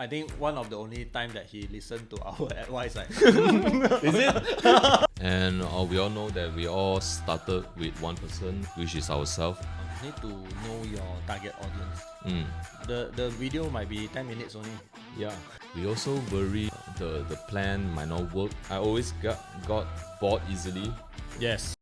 I think one of the only time that he listened to our advice. Is it? And we all know that we all started with one person, which is ourselves. You need to know your target audience. The video might be 10 minutes only. Yeah. We also worry the plan might not work. I always got bored easily. Yes.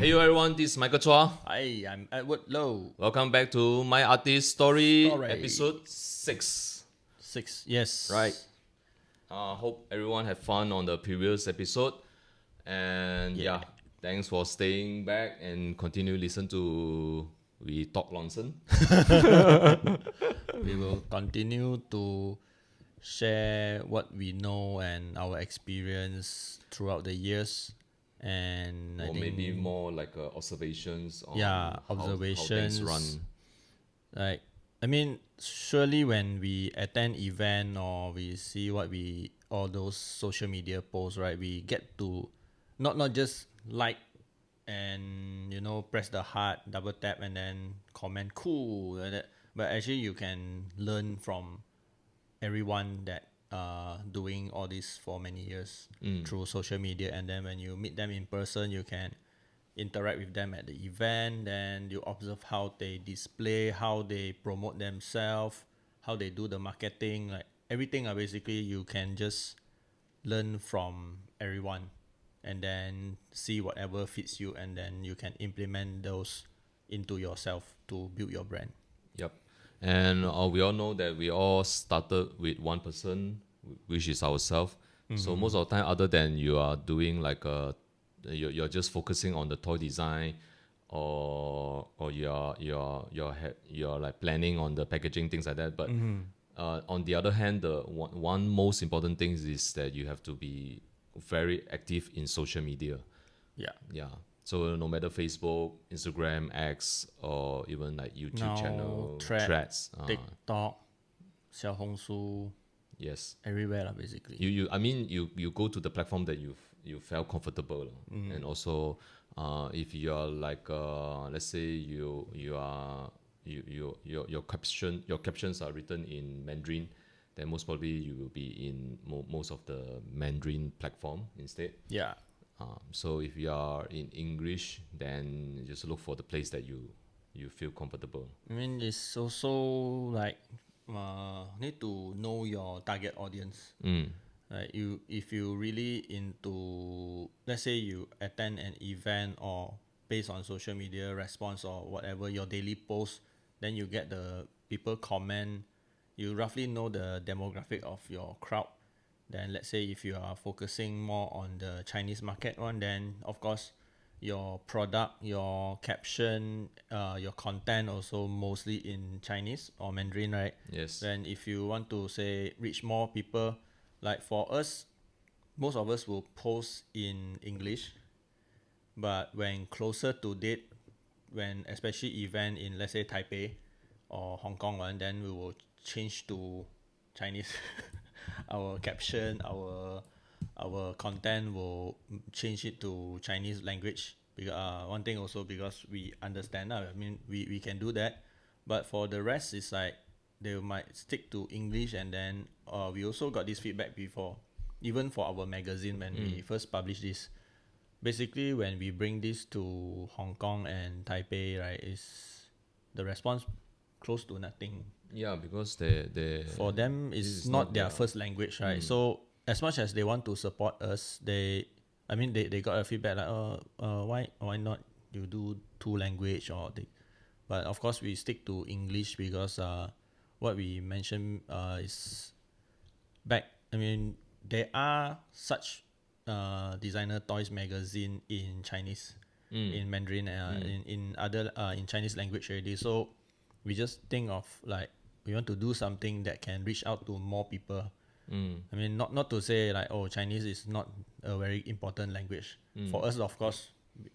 Hey everyone, this is Michael Chuah. Hi, I'm 𝙁𝙊𝙇𝙊𝙁. Welcome back to My Artist Story, Story. episode 6. 6, yes. Right. Hope everyone had fun on the previous episode. And yeah, thanks for staying back and continue listen to we talk nonsense. We will continue to share what we know and our experience throughout the years. And Or I think maybe more like observations on observations. how things run. Like, I mean, surely when we attend event or we see all those social media posts, right, we get to not just like and press the heart, double tap and then comment cool like that, but actually you can learn from everyone that doing all this for many years through social media. And then when you meet them in person, you can interact with them at the event. Then you observe how they display, how they promote themselves, how they do the marketing, like everything. Basically you can just learn from everyone and then see whatever fits you, and then you can implement those into yourself to build your brand. Yep. And we all know that we all started with one person, which is ourselves. So most of the time, other than you are doing like you're just focusing on the toy design, or you're like planning on the packaging, things like that. But on the other hand, the one most important thing is that you have to be very active in social media. Yeah. So no matter Facebook, Instagram, X, or even like YouTube Now, channel, Threads, TikTok, 小红书, yes, everywhere basically. You go to the platform that you felt comfortable, and also if you are like let's say your captions are written in Mandarin, then most probably you will be in most of the Mandarin platform instead. Yeah. So if you are in English, then just look for the place that you feel comfortable. I mean, it's also like need to know your target audience. Like if you really into, let's say you attend an event or based on social media response or whatever, your daily post, then you get the people comment, you roughly know the demographic of your crowd. Then let's say if you are focusing more on the Chinese market one, then of course your product, your caption, your content also mostly in Chinese or Mandarin, right? Yes. Then if you want to say reach more people, like for us, most of us will post in English, but when closer to date, when especially event in, let's say, Taipei or Hong Kong one, then we will change to Chinese. Our caption, our content will change it to Chinese language. Because one thing also, because we understand, I mean, we can do that. But for the rest, it's like they might stick to English. And then we also got this feedback before, even for our magazine when we first published this. Basically, when we bring this to Hong Kong and Taipei, right, is the response close to nothing. Yeah, because they for them it's not their first language, right? So as much as they want to support us, they got a feedback like, why not you do 2 language but of course we stick to English because what we mentioned is back. I mean, there are such designer toys magazine in Chinese, in Mandarin, in other in Chinese language already. So we just think of like, we want to do something that can reach out to more people. I mean, not to say like, Chinese is not a very important language. For us, of course,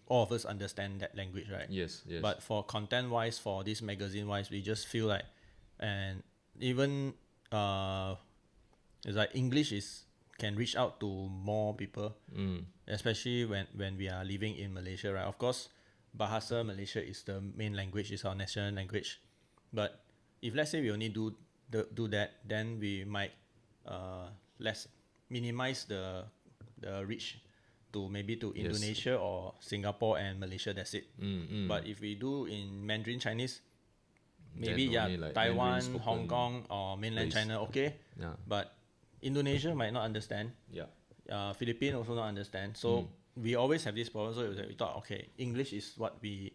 all of us understand that language, right? Yes. But for content wise, for this magazine wise, we just feel like, and even it's like English can reach out to more people, especially when we are living in Malaysia, right? Of course, Bahasa Malaysia is the main language, is our national language. But if let's say we only do that, then we might less minimize the reach to maybe to Indonesia or Singapore and Malaysia. That's it. But if we do in Mandarin Chinese, maybe like Taiwan, Hong Kong, or mainland China, okay. Yeah. But Indonesia might not understand. Yeah. Philippines also not understand. So we always have this problem. So we thought, okay, English is what we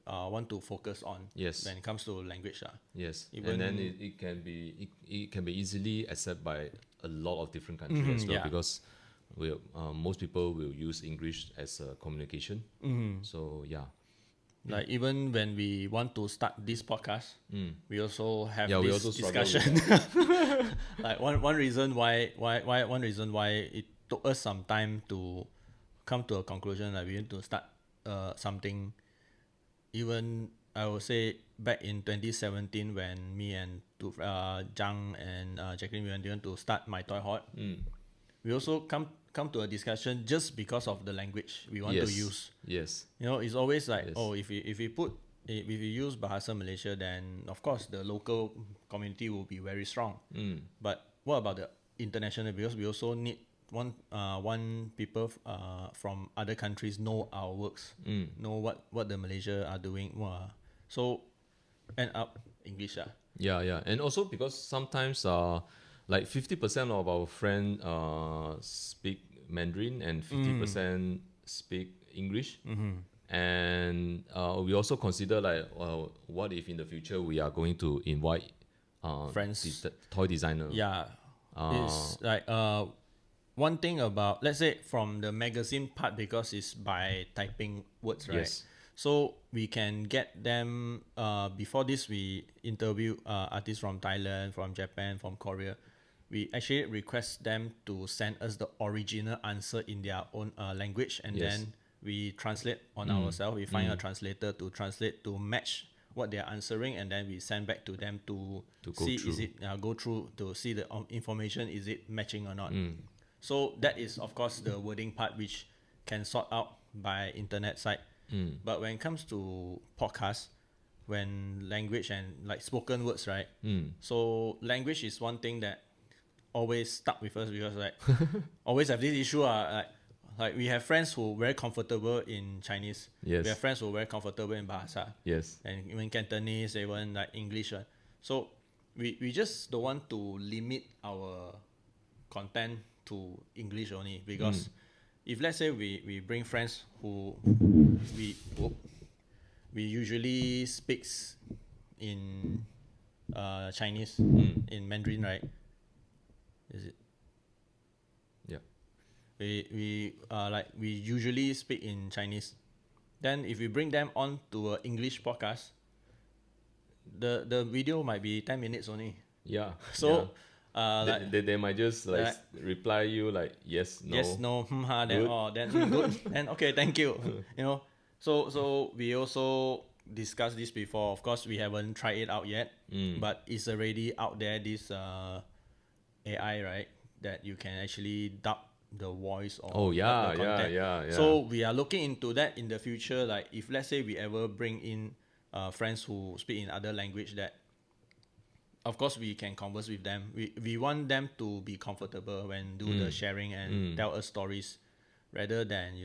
want to focus on. Yes. When it comes to language. Yes. And then it can be easily accepted by a lot of different countries as well, because most people will use English as a communication. So yeah. Like even when we want to start this podcast, we also have we this also discussion. Like one reason why it took us some time to come to a conclusion that we need to start something. Even I would say back in 2017 when me and Zhang and Jacqueline we went to start My Toy Hot, we also come to a discussion just because of the language we want to use. Yes. You know, it's always like, if we use Bahasa Malaysia, then of course the local community will be very strong. But what about the international? Because we also need one people from other countries know our works, know what the Malaysia are doing. So end up English. Yeah. And also because sometimes like 50% of our friends speak Mandarin and 50% speak English. And we also consider like, what if in the future we are going to invite friends, toy designer? Yeah, it's like one thing about, let's say from the magazine part, because it's by typing words, right? Yes. So we can get them. Before this, we interview artists from Thailand, from Japan, from Korea. We actually request them to send us the original answer in their own language, and then we translate on ourselves. We find a translator to translate to match what they are answering, and then we send back to them to see through. Is it go through to see the information, is it matching or not. So that is of course the wording part, which can sort out by internet site. But when it comes to podcasts, when language and like spoken words, right? So language is one thing that always stuck with us, because like always have this issue. Like we have friends who very comfortable in Chinese. Yes. We have friends who very comfortable in Bahasa. Yes. And even Cantonese, even like English. So we just don't want to limit our content to English only, because if let's say we bring friends who we usually speaks in Chinese, in Mandarin, right? Is it? Yeah. We usually speak in Chinese. Then if we bring them on to an English podcast, the video might be 10 minutes only. Yeah. So they might just like reply you like yes, no, then good, and okay, thank you. You know, so we also discussed this before. Of course, we haven't tried it out yet, but it's already out there. This AI, right, that you can actually dub the voice or the content. Yeah. So we are looking into that in the future. Like if let's say we ever bring in friends who speak in other language, that of course we can converse with them. We want them to be comfortable when do the sharing and tell us stories, rather than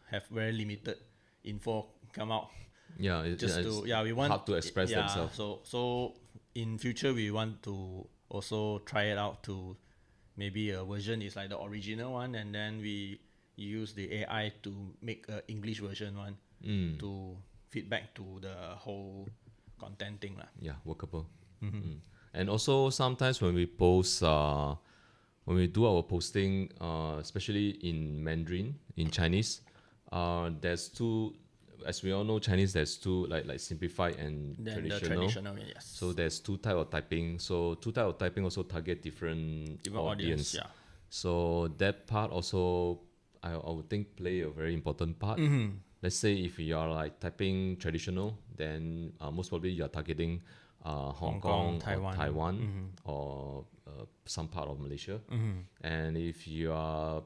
have very limited info come out. Yeah, we want hard to express themselves. So in future we want to also try it out to maybe a version is like the original one, and then we use the AI to make a English version one to feedback to the whole content thing lah. Yeah, workable. And also sometimes when we post, when we do our posting, especially in Mandarin, in Chinese, there's two. As we all know, Chinese, there's two, like simplified and then traditional. The traditional, yes. So there's two type of typing. So two type of typing also target different audience. Yeah. So that part also, I would think play a very important part. Let's say if you are like typing traditional, then most probably you are targeting Hong Kong, Taiwan, or some part of Malaysia. And if you are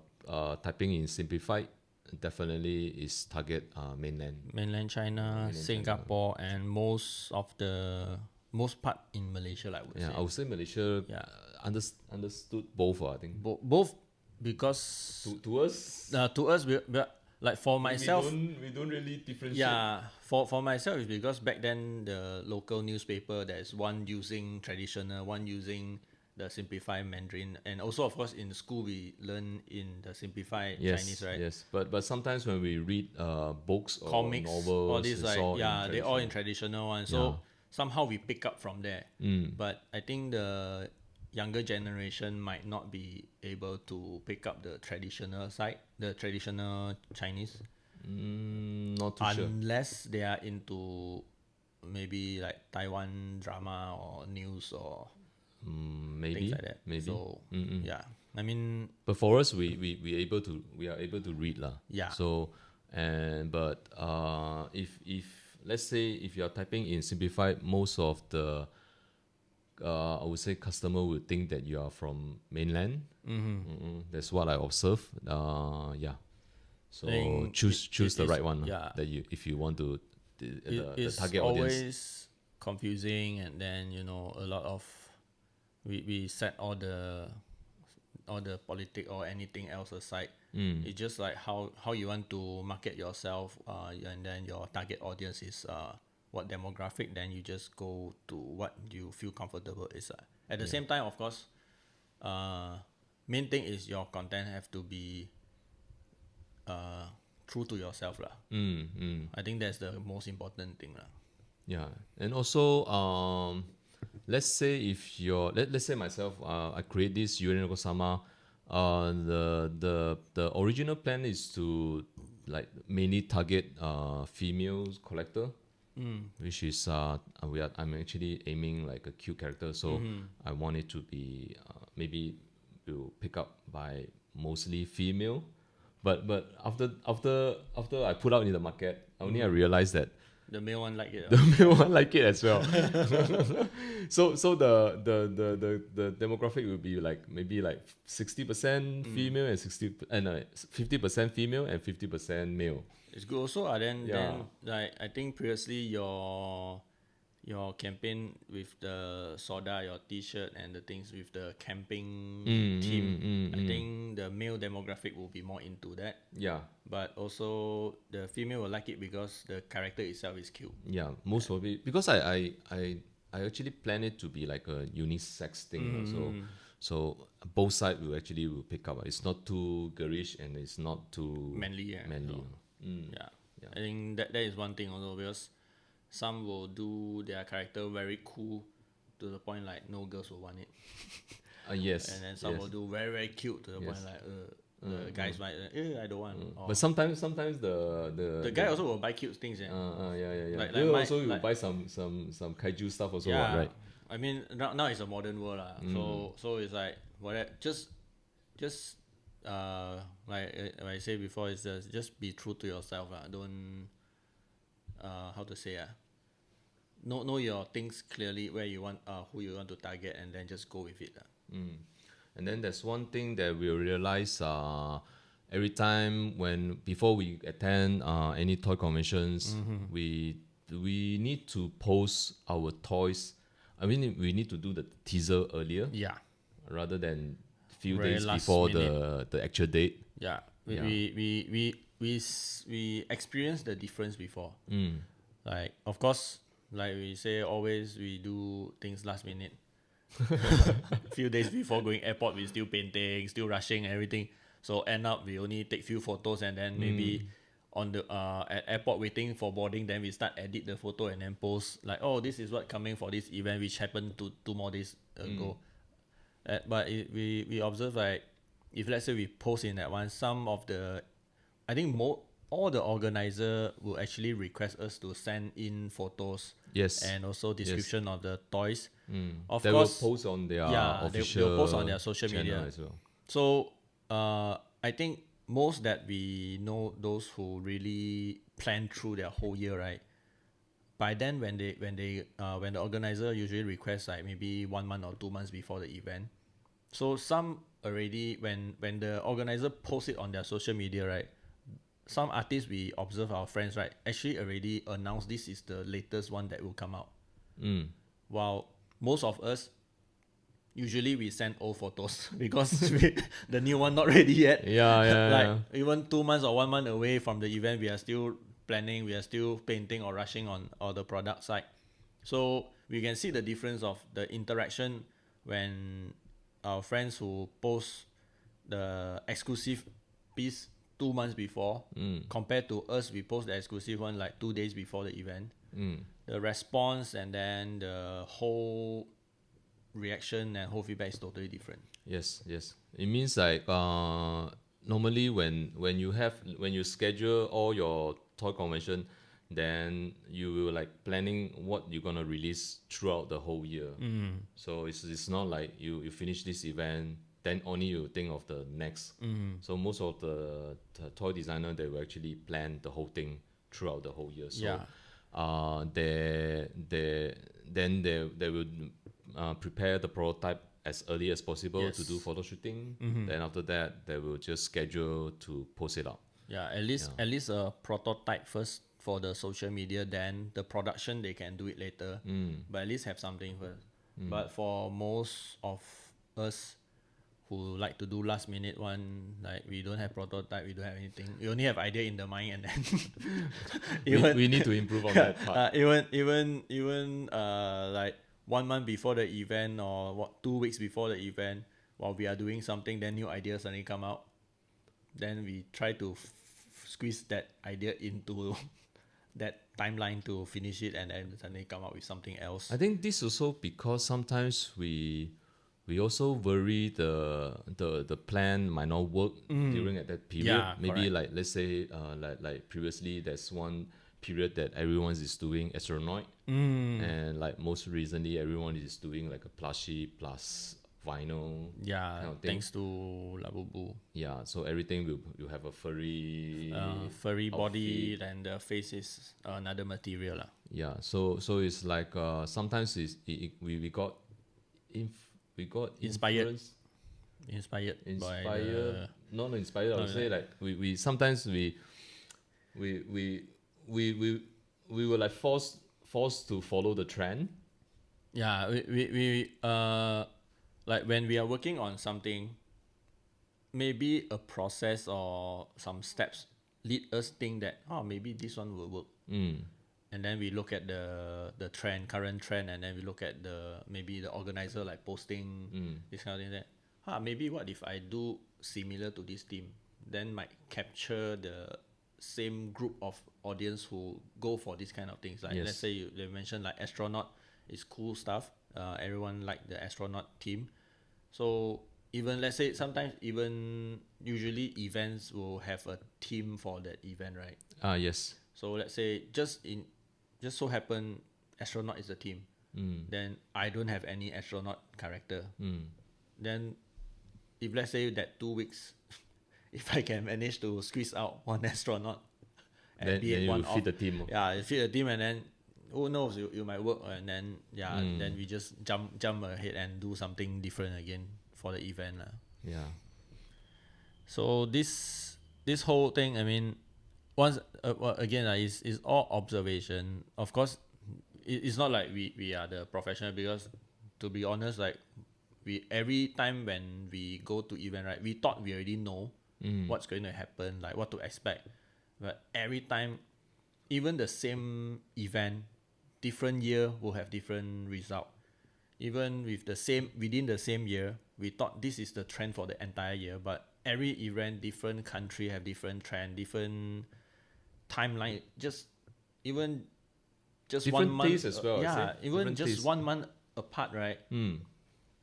typing in simplified, definitely is target mainland China, Singapore, and most most part in Malaysia, I would say. I would say Malaysia understood both. I think Both because to us, we like for myself, we don't really differentiate. yeah, for myself, it's because back then the local newspaper, there's one using traditional, one using the simplified Mandarin, and also of course in school we learn in the simplified Chinese, right? Yes, but sometimes when we read books or Comics, novels, all these, it's like, all yeah, in they're all in traditional one. So somehow we pick up from there. But I think the younger generation might not be able to pick up the traditional side, the traditional Chinese, not too sure. unless they are into maybe like Taiwan drama or news or Maybe things like that. maybe. So yeah, I mean, But for us, we are able to read lah. Yeah. So but if let's say if you are typing in simplified, most of the I would say customer would think that you are from mainland. That's what I observe. Yeah. So Think choose the is- right one. yeah. That you if you want to the it's target always audience. confusing, and then a lot of we set all the politic or anything else aside. It's just like how you want to market yourself, and then your target audience is what demographic, then you just go to what you feel comfortable is. At the same time, of course, main thing is your content have to be true to yourself lah. I think that's the most important thing lah. Yeah, and also let's say if let's say myself, I create this 𝑎𝑘𝑠𝑎ma. The original plan is to like mainly target female collector, which is I'm actually aiming like a cute character, so I want it to be maybe will pick up by mostly female, but after I put out in the market, I realized that The male one like it. the male one like it as well. so the demographic will be like maybe like 60% female and 50% female and 50% male. It's good also. Then like I think previously your campaign with the soda, your T-shirt, and the things with the camping team. I think the male demographic will be more into that. Yeah. But also the female will like it because the character itself is cute. Yeah, most of it because I actually plan it to be like a unisex thing. So both sides will pick up. It's not too girlish and it's not too manly. manly. Yeah. I think that is one thing also, because some will do their character very cool to the point like no girls will want it. Yes. And then some will do very, very cute to the point like the guys might I don't want. But sometimes the guy also will buy cute things. Yeah. Like also you buy some kaiju stuff also, right? I mean now it's a modern world lah. So it's like just like I said before, it's just be true to yourself lah. Don't how to say know your things clearly, where you want who you want to target, and then just go with it lah. And then there's one thing that we realize every time before we attend any toy conventions, we need to post our toys. I mean, we need to do the teaser earlier, rather than few Very days last before minute. the actual date. Yeah, we experienced the difference before. Like of course, like we say, always we do things last minute. Few days before going airport, we still painting, still rushing everything. So end up we only take few photos, and then maybe on the at airport waiting for boarding, then we start edit the photo and then post like, oh, this is what coming for this event, which happened 2 more days ago. But we observe, like, if let's say we post in that one, some of the, I think all the organizer will actually request us to send in photos, and also description of the toys. Of they course, will post on their official they'll post on their social media as well. So I think most that we know, those who really plan through their whole year, right? By then, when the organizer usually requests like maybe 1 month or 2 months before the event, so some already when the organizer posts it on their social media, right? Some artists we observe, our friends, right, actually already announced this is the latest one that will come out. while most of us usually we send old photos because the new one not ready yet. Like even 2 months or 1 month away from the event, we are still planning, we are still painting or rushing on all the product side. So we can see the difference of the interaction when our friends who post the exclusive piece 2 months before compared to us, we post the exclusive one like 2 days before the event. The response and then the whole reaction and whole feedback is totally different. Yes. It means like normally when you schedule all your toy convention, then you will like planning what you're gonna release throughout the whole year. So it's not like you finish this event, then only you think of the next. So most of the toy designer, they will actually plan the whole thing throughout the whole year. So they will prepare the prototype as early as possible to do photo shooting. Then after that, they will just schedule to post it up. At least a prototype first for the social media, then the production they can do it later. But at least have something first. But for most of us who like to do last minute one, like we don't have prototype, we don't have anything. We only have idea in the mind, and then we need to improve on that part. Even like 1 month before the event or 2 weeks before the event, while we are doing something, then new ideas suddenly come out. Then we try to squeeze that idea into that timeline to finish it, and then suddenly come up with something else. I think this also because sometimes we also worry the plan might not work during at that period. Maybe correct. Like let's say like previously there's one period that everyone is doing astronaut, and like most recently everyone is doing like a plushie plus vinyl. Kind of thanks to 𝙁𝙀𝙀𝙁𝙁. So everything will have a furry body, and the face is another material. So it's like sometimes we got inspired by not inspired. I would say like we sometimes we were like forced to follow the trend. We like when we are working on something, maybe a process or some steps lead us think that maybe this one will work. And then we look at the current trend, and then we look at maybe the organizer like posting this kind of thing, that maybe what if I do similar to this theme, then might capture the same group of audience who go for this kind of things. Like let's say they mentioned like astronaut is cool stuff. Everyone like the astronaut theme. So even let's say sometimes even usually events will have a theme for that event, right? Yes. So let's say just so happen astronaut is the theme. Then I don't have any astronaut character. Then if let's say that 2 weeks, if I can manage to squeeze out one astronaut and then be one you fit the theme. You fit the theme, and then who knows, you might work, and then then we just jump ahead and do something different again for the event. So this whole thing, I mean, once again is all observation. Of course, it's not like we are the professional, because to be honest, like we every time when we go to event, right, we thought we already know what's going to happen, like what to expect. But every time, even the same event, different year will have different result. Even with within the same year, we thought this is the trend for the entire year, but every event, different country have different trend, different timeline. Even different 1 month as well. Even different just taste. 1 month apart, right?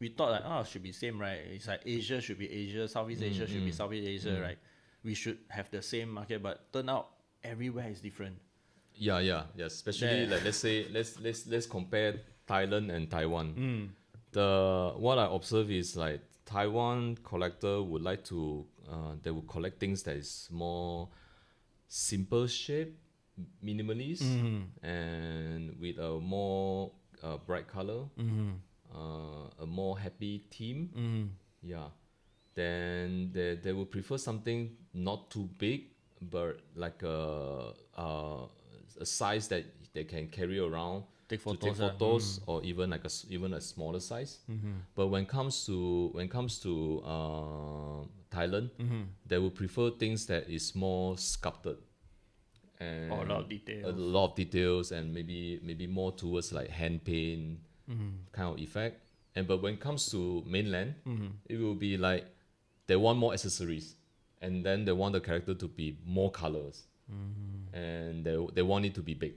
We thought like should be same, right? It's like Asia should be Asia, Southeast Asia should be Southeast Asia, right? We should have the same market, but turn out everywhere is different. Especially like let's compare Thailand and Taiwan. What I observe is like Taiwan collector would like to they will collect things that is more simple shape, minimalist, and with a more bright color, a more happy theme. Then they will prefer something not too big, but like a size that they can carry around, take to take photos, photos, or even like even a smaller size. But when comes to Thailand, they will prefer things that is more sculpted and a lot of a details. lot of details, and maybe more towards like hand paint kind of effect. And but when it comes to mainland, it will be like they want more accessories, and then they want the character to be more colors, and they want it to be big.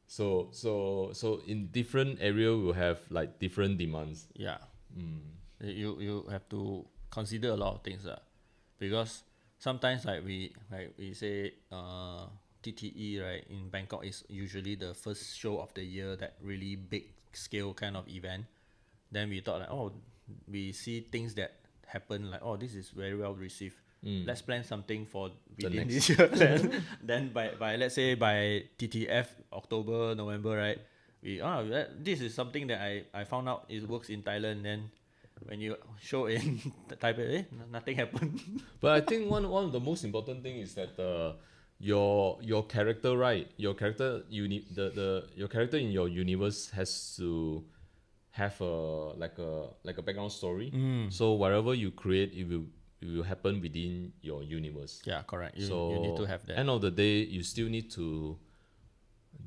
So in different area we'll have like different demands. Yeah. You have to consider a lot of things, because sometimes like we say TTE, right, in Bangkok is usually the first show of the year, that really big scale kind of event. Then we thought like, oh, we see things that happen like, oh, this is very well received. Let's plan something for within this year. Then by let's say by TTF October, November, right? This is something that I found out it works in Thailand. Then when you show in Taipei, nothing happened. But I think one of the most important thing is that your character, right? Your character your character in your universe has to have a background story. So whatever you create, it will happen within your universe. Yeah, correct. You So need to have that. end of the day, you still need to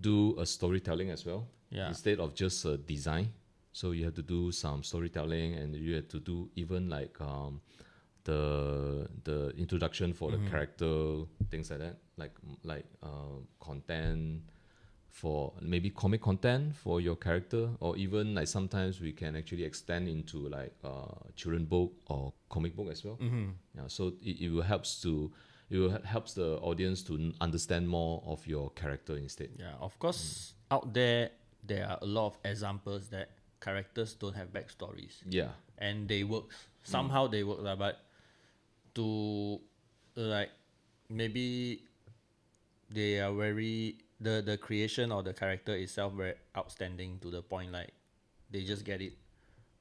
do a storytelling as well. Yeah. Instead of just a design. So you have to do some storytelling, and you have to do even like the introduction for the character, things like that, like content for maybe comic content for your character, or even like sometimes we can actually extend into like children book or comic book as well. Yeah, so it will helps the audience to understand more of your character instead. Yeah, of course, out there are a lot of examples that characters don't have backstories. Yeah. And they work. Somehow they work, but to like maybe they are very the creation or the character itself very outstanding to the point like they just get it.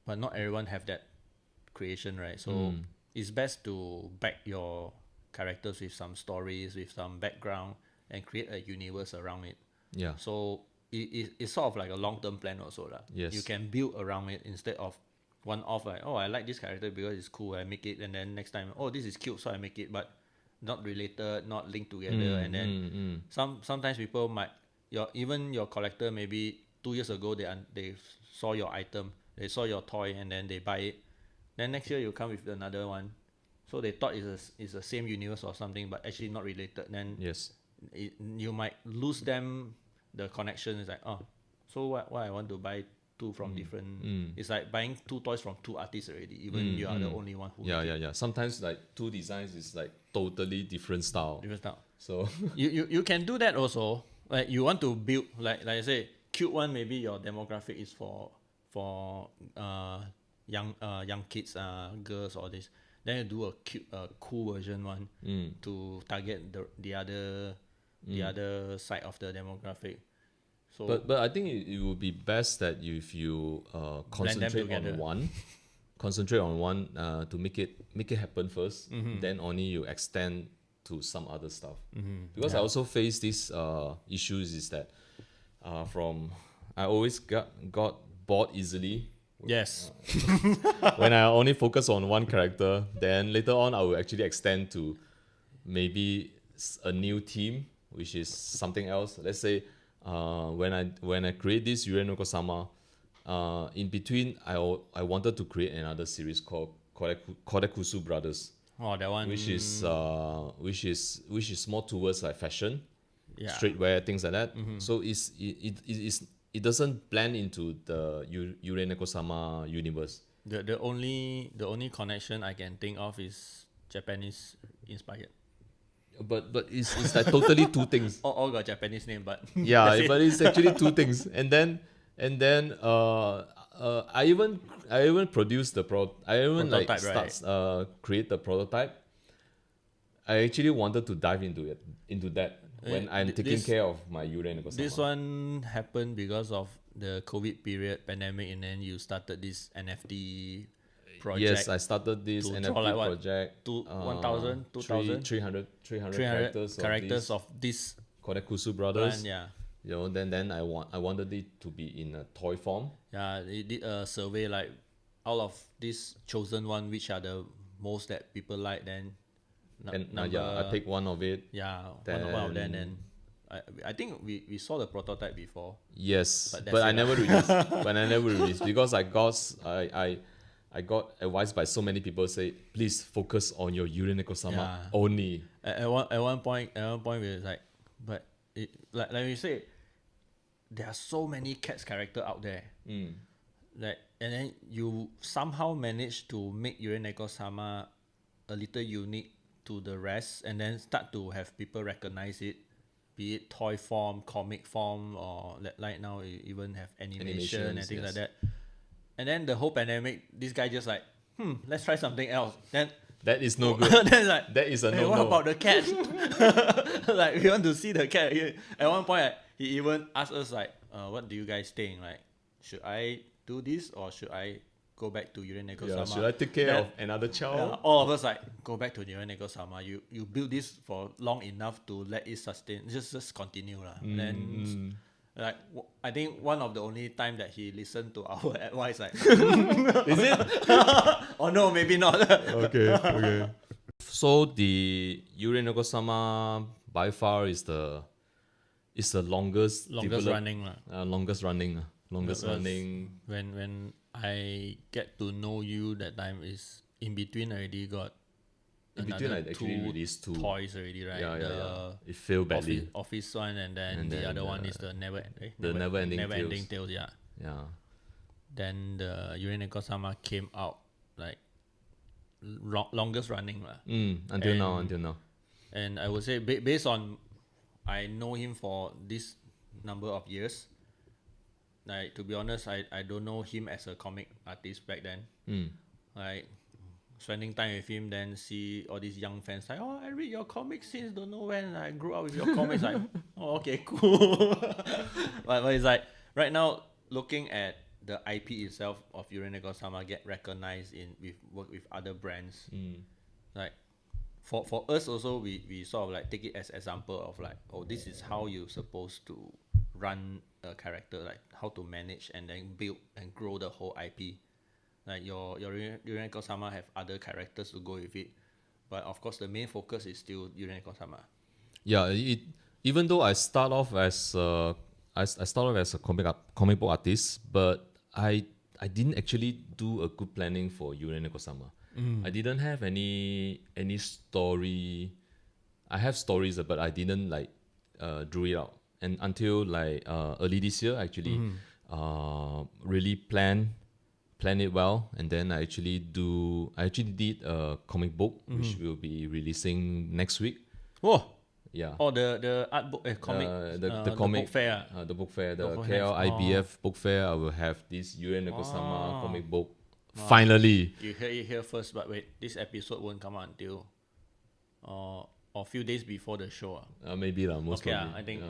But not everyone have that creation, right? So it's best to back your characters with some stories, with some background, and create a universe around it. Yeah. So it's sort of like a long-term plan also. Yes. You can build around it instead of one-off, like, oh, I like this character because it's cool, I make it, and then next time, oh, this is cute, so I make it, but not related, not linked together. And then sometimes people might, even your collector, maybe 2 years ago they saw your item, they saw your toy, and then they buy it. Then next year you come with another one, so they thought it's the same universe or something, but actually not related. Then Yes. you might lose them the connection. Is like, oh, so why I want to buy two from different. It's like buying two toys from two artists already, even you are the only one who Yeah. Sometimes like two designs is like totally different style. So you can do that also. Like you want to build, like I say, cute one, maybe your demographic is for young kids, girls, or this. Then you do a cute cool version one to target the other side of the demographic. So but I think it would be best that if you concentrate on one to make it happen first, then only you extend to some other stuff. Because I also face this issues is that I always got bored easily. Yes. When I only focus on one character, then later on I will actually extend to maybe a new team, which is something else. Let's say when I create this 𝙎𝙀𝙀𝙀𝙀, in between I wanted to create another series called 𝘾𝙍𝙀𝙀𝙀𝙀𝙀 brothers. Oh, that one. Which is more towards like fashion, Yeah. streetwear, things like that. So it doesn't blend into the 𝘎𝙀𝙀𝙀𝙀 universe. The only connection I can think of is Japanese inspired. But it's like totally two things. All got Japanese name, but Yeah, but it's actually two things. And then I even produce the Prototype, create the prototype. I actually wanted to dive into that when I'm taking care of my 𝘎𝙀𝙀𝙀𝙀. This one happened because of the COVID period, pandemic, and then you started this NFT project. Yes, I started this NFT project. 1,000, 2,000? 300 300 characters of this 𝘎𝙀𝙀𝙀𝙀 brothers. brand, yeah. then I wanted it to be in a toy form. Yeah, they did a survey like out of this chosen one, which are the most that people like. Then I picked one of it. Yeah, one of them. Then I think we saw the prototype before. Yes, but I never released. But I never released because I got advice by so many people say, please focus on your 𝑘𝙍𝙀𝙀 only. At one point we was like, but like we say, there are so many cats character out there. Like, and then you somehow manage to make 𝑘𝙍𝙀𝙀 a little unique to the rest, and then start to have people recognize it, be it toy form, comic form, or like now you even have animation and things like that. And then the whole pandemic, this guy just like, let's try something else. Then that is no good. Then like, that is a no. What about the cat? Like, we want to see the cat. At one point, he even asked us like, what do you guys think? Like, should I do this or should I go back to 𝑘𝙍𝙀𝙀? Should I take care of another child? Yeah, all of us like, go back to 𝑘𝙍𝙀𝙀. You build this for long enough to let it sustain. Just continue lah. Then like, I think one of the only time that he listened to our advice, like, is it? Or no, maybe not. Okay. So the 𝑘𝙍𝙀𝙀 by far is the longest running. Longest running. When I get to know you, that time is in between already got. In between, I actually released 2 toys already, right? Yeah. It failed badly. Office one, and then the other one is the never-ending tales. Yeah. Then the 𝑘𝙍𝙀𝙀 came out like longest running lah. Until now. And I would say based on I know him for this number of years. Like, to be honest, I don't know him as a comic artist back then. Like, spending time with him, then see all these young fans like, I read your comics since don't know when. I grew up with your comics. Like, okay, cool. but it's like, right now, looking at the IP itself of 𝑘𝙍𝙀𝙀 get recognized with work with other brands. Like, for us also, we sort of like take it as example of like, this is how you're supposed to run a character, like how to manage and then build and grow the whole IP. Like your 𝑘𝙍𝙀𝙀 have other characters to go with it, but of course the main focus is still 𝑘𝙍𝙀𝙀. Yeah, even though I start off as a comic book artist, but I didn't actually do a good planning for 𝑘𝙍𝙀𝙀. I didn't have any story. I have stories, but I didn't like drew it out. And until like early this year, actually, really plan it well, and then I actually did a comic book which will be releasing next week. Yeah. The art book, comic, the comic book fair. The book fair, the KLIBF book fair. I will have this 𝑘𝙍𝙀𝙀 comic book. Finally. You heard it here first, but wait, this episode won't come out until a few days before the show. Maybe most probably. I think.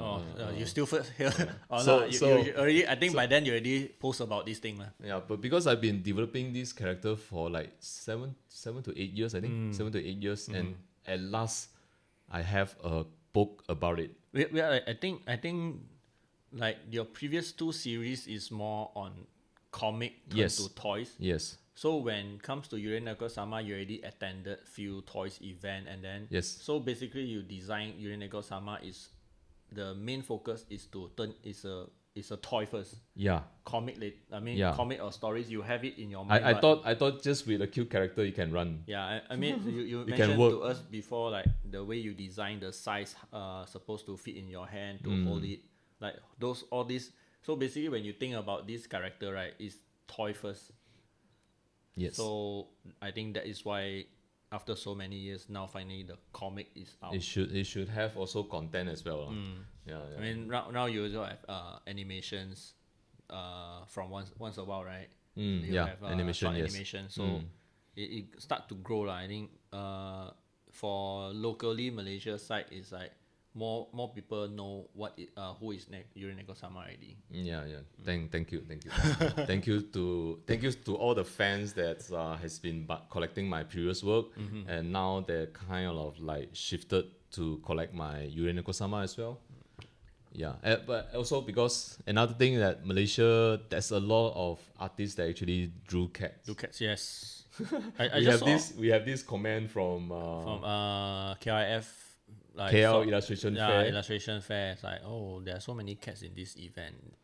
You still first here. You already. I think by then you already post about this thing. Yeah, but because I've been developing this character for like 7 to 8 years, I think 7 to 8 years, and at last I have a book about it. I think like your previous 2 series is more on comic to toys. Yes. So when it comes to 𝑘𝙍𝙀𝙀, you already attended few toys event, and then so basically you design 𝑘𝙍𝙀𝙀 is the main focus is to turn is a toy first. Yeah. Comic comic or stories, you have it in your mind. I thought just with a cute character you can run. Yeah, I mean you mentioned to us before, like the way you design the size supposed to fit in your hand to hold it, like all these. So basically when you think about this character, right, it's toy first. Yes. So I think that is why after so many years now finally the comic is out. It should have also content as well. Yeah. I mean now you also have animations from once a while, right? You have, animation. So it start to grow lah. I think for locally Malaysia side is like more people know who is 𝑘𝙍𝙀𝙀 already. Yeah. Thank you. thank you to all the fans that has been collecting my previous work, and now they're kind of like shifted to collect my 𝑘𝙍𝙀𝙀 as well. Yeah, but also because another thing that Malaysia, there's a lot of artists that actually drew cats. Do cats, yes. I We just have saw this. We have this comment from KIF, like KL Illustration Fair. illustration fair. It's like, oh, there are so many cats in this event.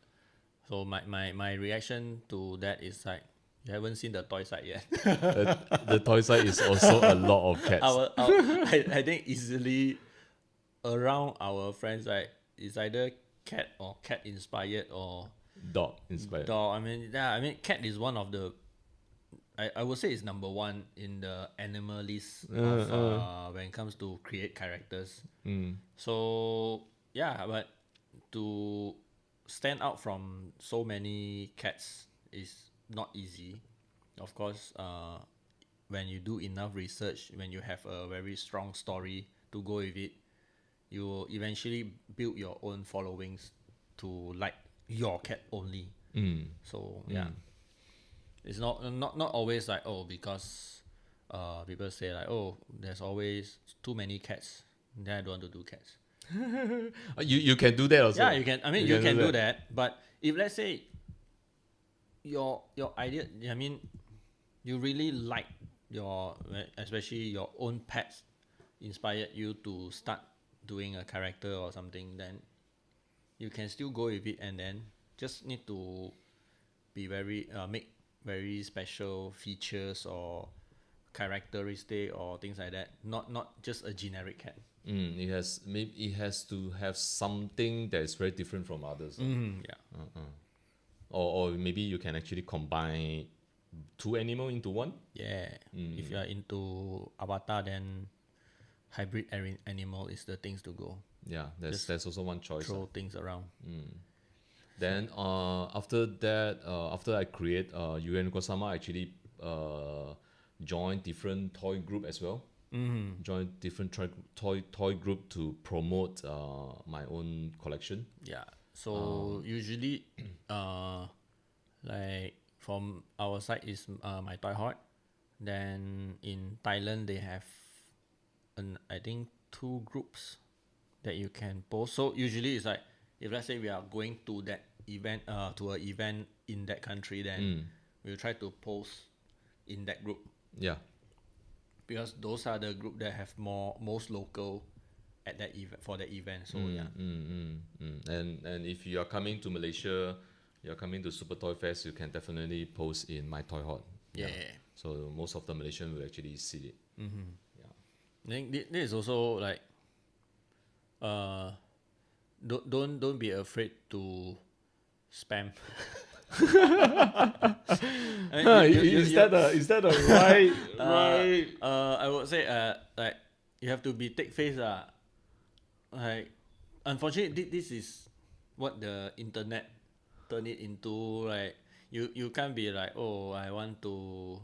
So my reaction to that is like, you haven't seen the toy side yet. The toy side is also a lot of cats. I think easily around our friends, like, it's either cat or cat inspired or Dog inspired. dog. I mean cat is one of the, I would say it's number one in the animal list of when it comes to create characters. So yeah, but to stand out from so many cats is not easy. Of course, when you do enough research, when you have a very strong story to go with it, you will eventually build your own followings to like your cat only. So yeah, it's not always like, oh, because people say like, oh, there's always too many cats, then I don't want to do cats. You can do that also. Yeah, you can. I mean, you can do that. But if let's say your idea, I mean, you really like your, especially your own pets, inspired you to start doing a character or something, then you can still go with it, and then just need to be very make very special features or characteristic or things like that. Not just a generic cat. It has to have something that is very different from others. Yeah. Or maybe you can actually combine two animals into one. Yeah. If you are into avatar, then hybrid animal is the things to go. Yeah, that's also one choice. Throw things around. Then after that, after I create 𝑘𝙍𝙀𝘿𝙄𝙏, I actually join different toy group as well. Join different toy group to promote my own collection. Yeah. So usually, like from our side is my toy heart. Then in Thailand they have, I think 2 groups that you can post. So usually it's like, if let's say we are going to that event, to an event in that country, then we'll try to post in that group. Yeah. Because those are the group that have most local at that event, for the event. So yeah. And if you are coming to Malaysia, you're coming to Super Toy Fest, you can definitely post in my toy hot. Yeah. So most of the Malaysian will actually see it. Yeah. I think this is also like, don't be afraid to spam. Is that a right right? I would say like, you have to be take face like, unfortunately this is what the internet turn it into. Like, you can't be like, oh, I want to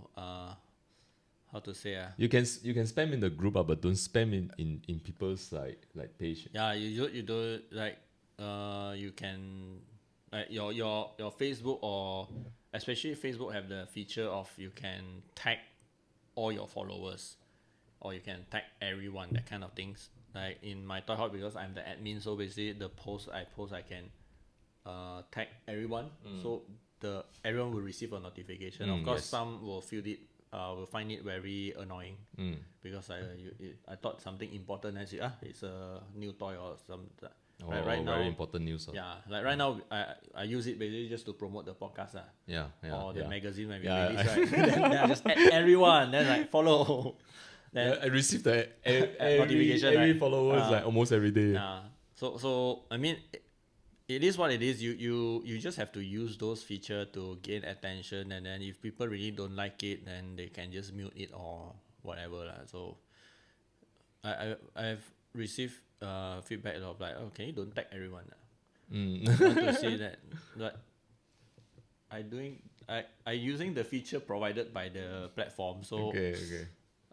how to say you can spam in the group, but don't spam in people's like page. Yeah, you don't like, you can, like, your Facebook, or especially Facebook have the feature of you can tag all your followers, or you can tag everyone, that kind of things. Like in my toy hot, because I'm the admin, so basically the post I can tag everyone, so everyone will receive a notification. Of course, some will find it very annoying, because I thought something important, and say, it's a new toy or something. Right now, very important news. Yeah, like right now, I use it basically just to promote the podcast. Or the magazine when we release, right? then I just add everyone, then like follow. Then I received the notification, every right? followers like almost every day. So I mean, it is what it is. You just have to use those features to gain attention, and then if people really don't like it, then they can just mute it or whatever lah. So I've received feedback of like, oh, can you don't tag everyone? I want to say that, but I using the feature provided by the platform. So okay.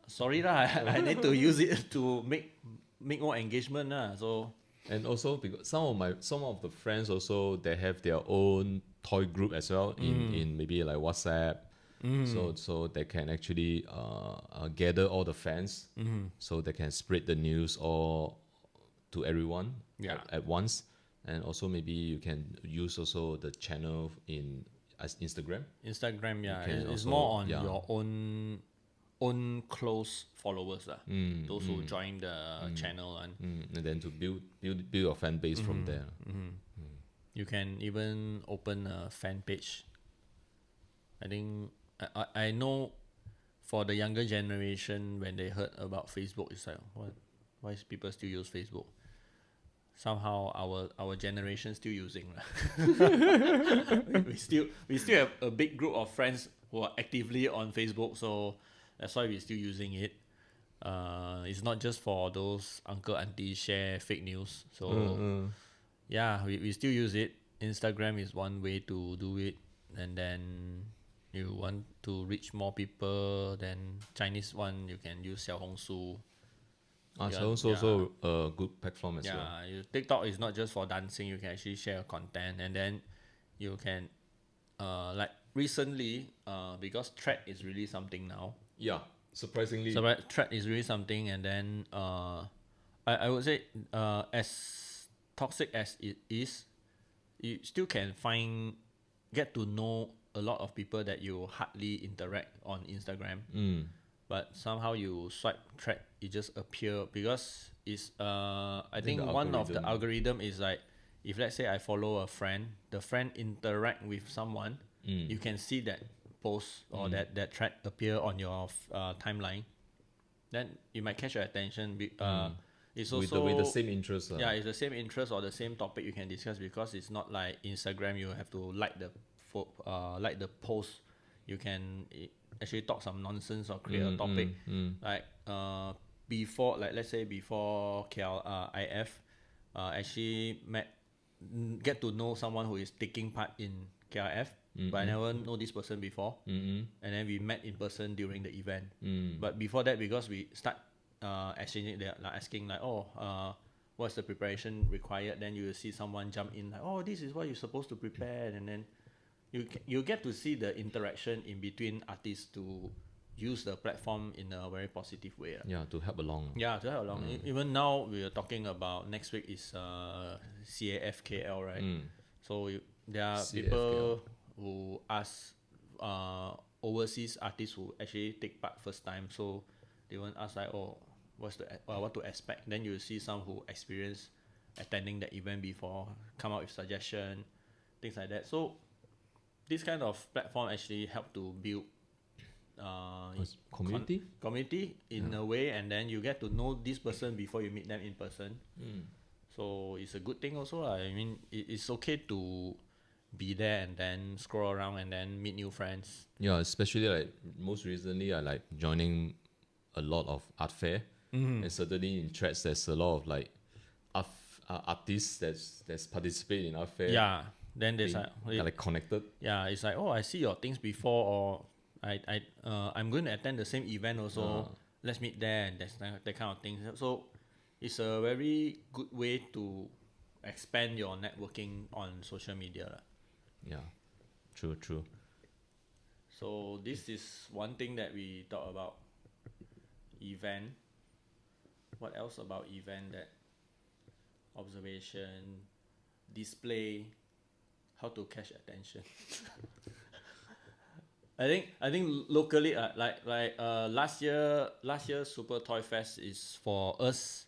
Sorry lah, I need to use it to make more engagement lah. So. And also because some of the friends also, they have their own toy group as well in maybe like WhatsApp. So they can actually gather all the fans, so they can spread the news all to everyone at once. And also maybe you can use also the channel in as Instagram. Instagram, yeah, can it's also- more on yeah. your own close followers, those who join the channel, and And then to build your fan base from there. you can even open a fan page. I think I know for the younger generation, when they heard about Facebook, it's like, what? Why is people still use Facebook? Somehow our generation still using. we still have a big group of friends who are actively on Facebook, so that's why we're still using it. It's not just for those uncle auntie share fake news. So yeah, we still use it. Instagram is one way to do it, and then you want to reach more people, then Chinese one you can use 小红书. So also a good platform as well. Yeah, TikTok is not just for dancing. You can actually share content, and then you can, like recently, because thread is really something now. Yeah, surprisingly. So thread is really something, and then I would say as toxic as it is, you still can get to know a lot of people that you hardly interact on Instagram. But somehow you swipe thread, it just appear because it's I think one of the algorithm is like, if let's say I follow a friend, the friend interact with someone, you can see that post or that thread appear on your timeline. Then you might catch your attention. It's also with the same interest. Yeah, it's the same interest or the same topic you can discuss, because it's not like Instagram you have to like the post. You can actually talk some nonsense or create a topic. Like before, like let's say before IF, actually get to know someone who is taking part in KRF, but I never know this person before. And then we met in person during the event. But before that, because we start exchanging, like asking like, what's the preparation required? Then you will see someone jump in like, oh, this is what you're supposed to prepare, and then you get to see the interaction in between artists to use the platform in a very positive way. Yeah, to help along. Yeah, to help along. Even now we are talking about next week is 𝐶AF_KL, right? So there are people who ask overseas artists who actually take part first time. So they won't ask like, oh, what to expect. Then you see some who experience attending the event before, come up with suggestion, things like that. So this kind of platform actually help to build community in a way, and then you get to know this person before you meet them in person. So it's a good thing also. I mean, it's okay to be there and then scroll around and then meet new friends. Yeah, especially like most recently, I like joining a lot of art fair, and certainly in threads there's a lot of like artists that's participate in art fair. Yeah, then there's like connected. Yeah, it's like, oh, I see your things before, or I'm going to attend the same event also. Let's meet there, and that's that kind of thing. So it's a very good way to expand your networking on social media. Yeah, true. So this is one thing that we talk about event. What else about event? That observation, display, how to catch attention. I think locally, last year Super Toy Fest is for us.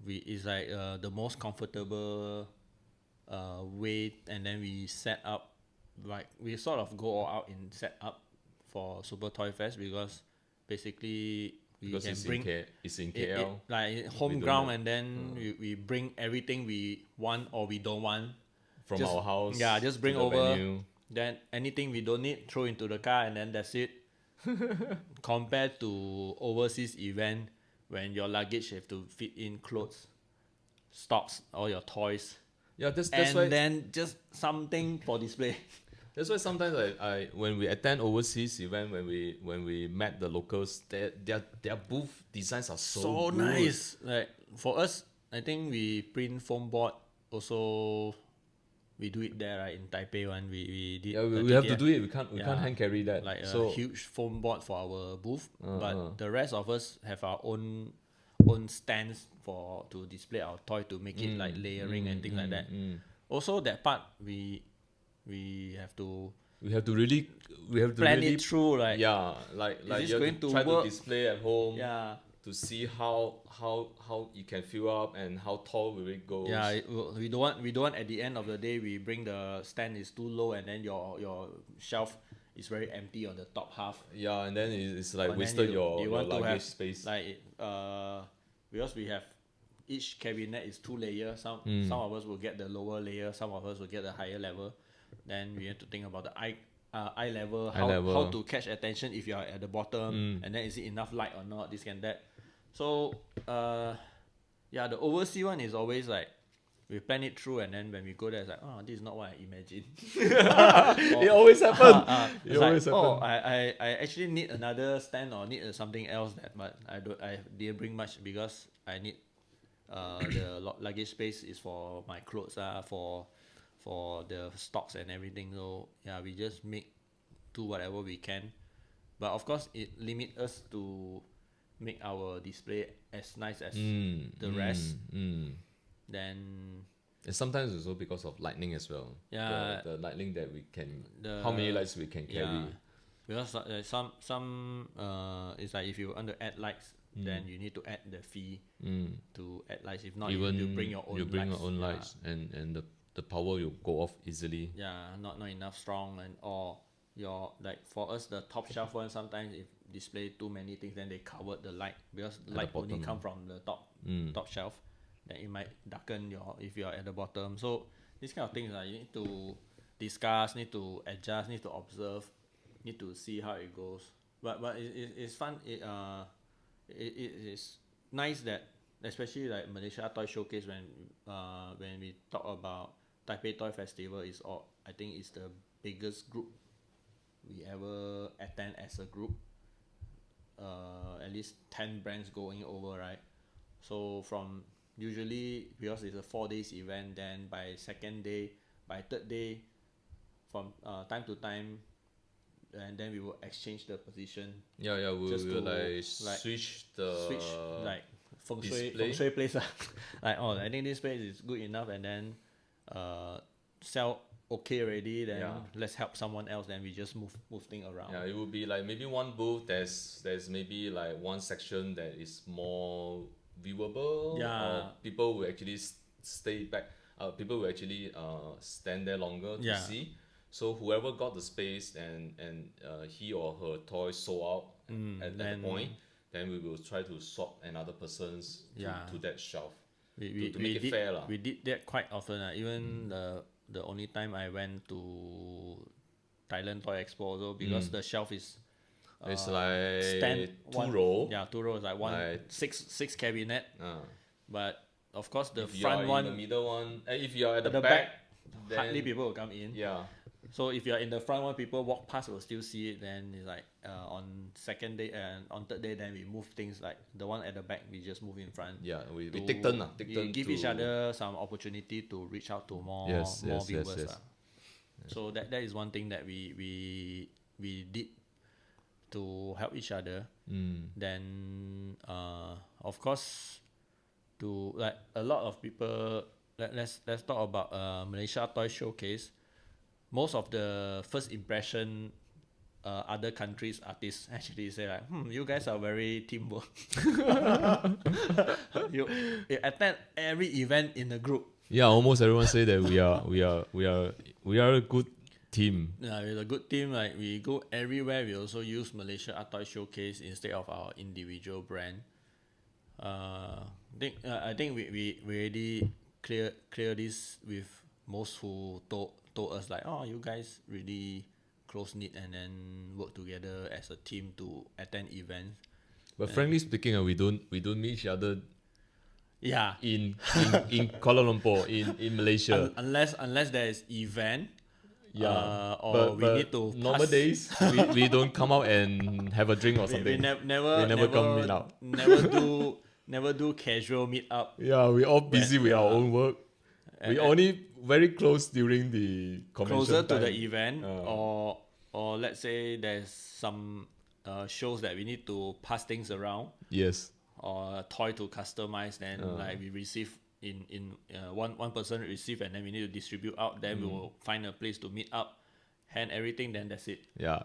Is like the most comfortable way, and then we set up, like we sort of go all out in set up for Super Toy Fest, because basically we can bring it's in KL, like home ground, and then we bring everything we want or we don't want from our house. Yeah, just bring over. Venue. Then anything we don't need, throw into the car, and then that's it. Compared to overseas event, when your luggage have to fit in clothes, stocks, all your toys. Yeah, that's and why. Then just something for display. That's why sometimes I when we attend overseas event, when we met the locals, their booth designs are so good. Nice. Like for us, I think we print foam board also. We do it there, right, in Taipei one. We did. Yeah, we have to do it. We can't hand carry that. Like a huge foam board for our booth, but the rest of us have our own own stands to display our toy, to make it like layering and things like that. Also, that part we have to really plan it through. Like, like this you have going to to try work? to display at home. Yeah. To see how it can fill up and how tall will it go. Yeah, we don't want at the end of the day we bring the stand is too low and then your shelf is very empty on the top half. Yeah, and then it's like But wasted then your want to luggage have space. Like because we have each cabinet is 2 layers. Some of us will get the lower layer, some of us will get the higher level. Then we have to think about the eye level, how to catch attention if you are at the bottom, and then is it enough light or not, this and that. So yeah, the overseas one is always like we plan it through, and then when we go there, it's like, oh, this is not what I imagined. It always happens. I actually need another stand or need something else, but I didn't bring much because I need the luggage space is for my clothes, for the stocks and everything. So yeah, we just do whatever we can, but of course it limits us to make our display as nice as the rest. Then and sometimes also because of lightning as well. Yeah, the lightning that we can, how many lights we can carry. Yeah, because some it's like if you want to add lights, then you need to add the fee to add lights. If not, even you bring your own. Your own lights, and the power will go off easily. Yeah, not enough strong, and or your, like for us the top shelf one, sometimes if display too many things, then they covered the light because light only come from the top shelf. Then it might darken if you're at the bottom. So these kind of things you need to discuss, need to adjust, need to observe, need to see how it goes. But it's fun. It is nice that, especially like Malaysia Toy Showcase, when we talk about Taipei Toy Festival, I think it's the biggest group we ever attend as a group. At least 10 brands going over, right? So from usually, because it's a 4 days event, then by second day, by third day, from time to time, and then we will exchange the position. We will like switch like feng shui place. Like, oh, I think this place is good enough, and then sell okay already, then let's help someone else, then we just move things around. Yeah, it would be like maybe one booth, there's maybe like one section that is more viewable. Or people will actually stay back. People will actually stand there longer to see. So whoever got the space and he or her toy sold out at that point, then we will try to swap another person's to that shelf to make it fair. We did that quite often. Even the only time I went to Thailand Toy Expo also, because the shelf is it's like stand 2 rows. Yeah, 2 rows, like six cabinet. But of course the if front one, in the middle one, if you're at the back, then hardly people will come in. Yeah. So if you're in the front one, people walk past will still see it. Then it's like on second day and on third day, then we move things, like the one at the back, we just move in front. Yeah, we take turn. We give each other some opportunity to reach out to more viewers. Yes. So that is one thing that we did to help each other. Then of course, to like a lot of people, let's talk about Malaysia Toy Showcase. Most of the first impression, other countries' artists actually say like, you guys are very teamwork. you attend every event in the group. Yeah, almost everyone say that we are a good team. Yeah, we're a good team. Like, we go everywhere. We also use Malaysia Arttoy Showcase instead of our individual brand. I think we already clear this with most who told us like, oh, you guys really close knit and then work together as a team to attend events. But frankly speaking, we don't meet each other. Yeah. In Kuala Lumpur, in Malaysia. Unless there is event. Yeah. Or we need to normal days we don't come out and have a drink or something. We never come meet out. Never do casual meet up. Yeah, we all busy with our own work. We only very close during the convention closer time. To the event, or let's say there's some shows that we need to pass things around. Yes. or a toy to customize, then like we receive one person receive, and then we need to distribute out, then we will find a place to meet up, hand everything, then that's it. Yeah.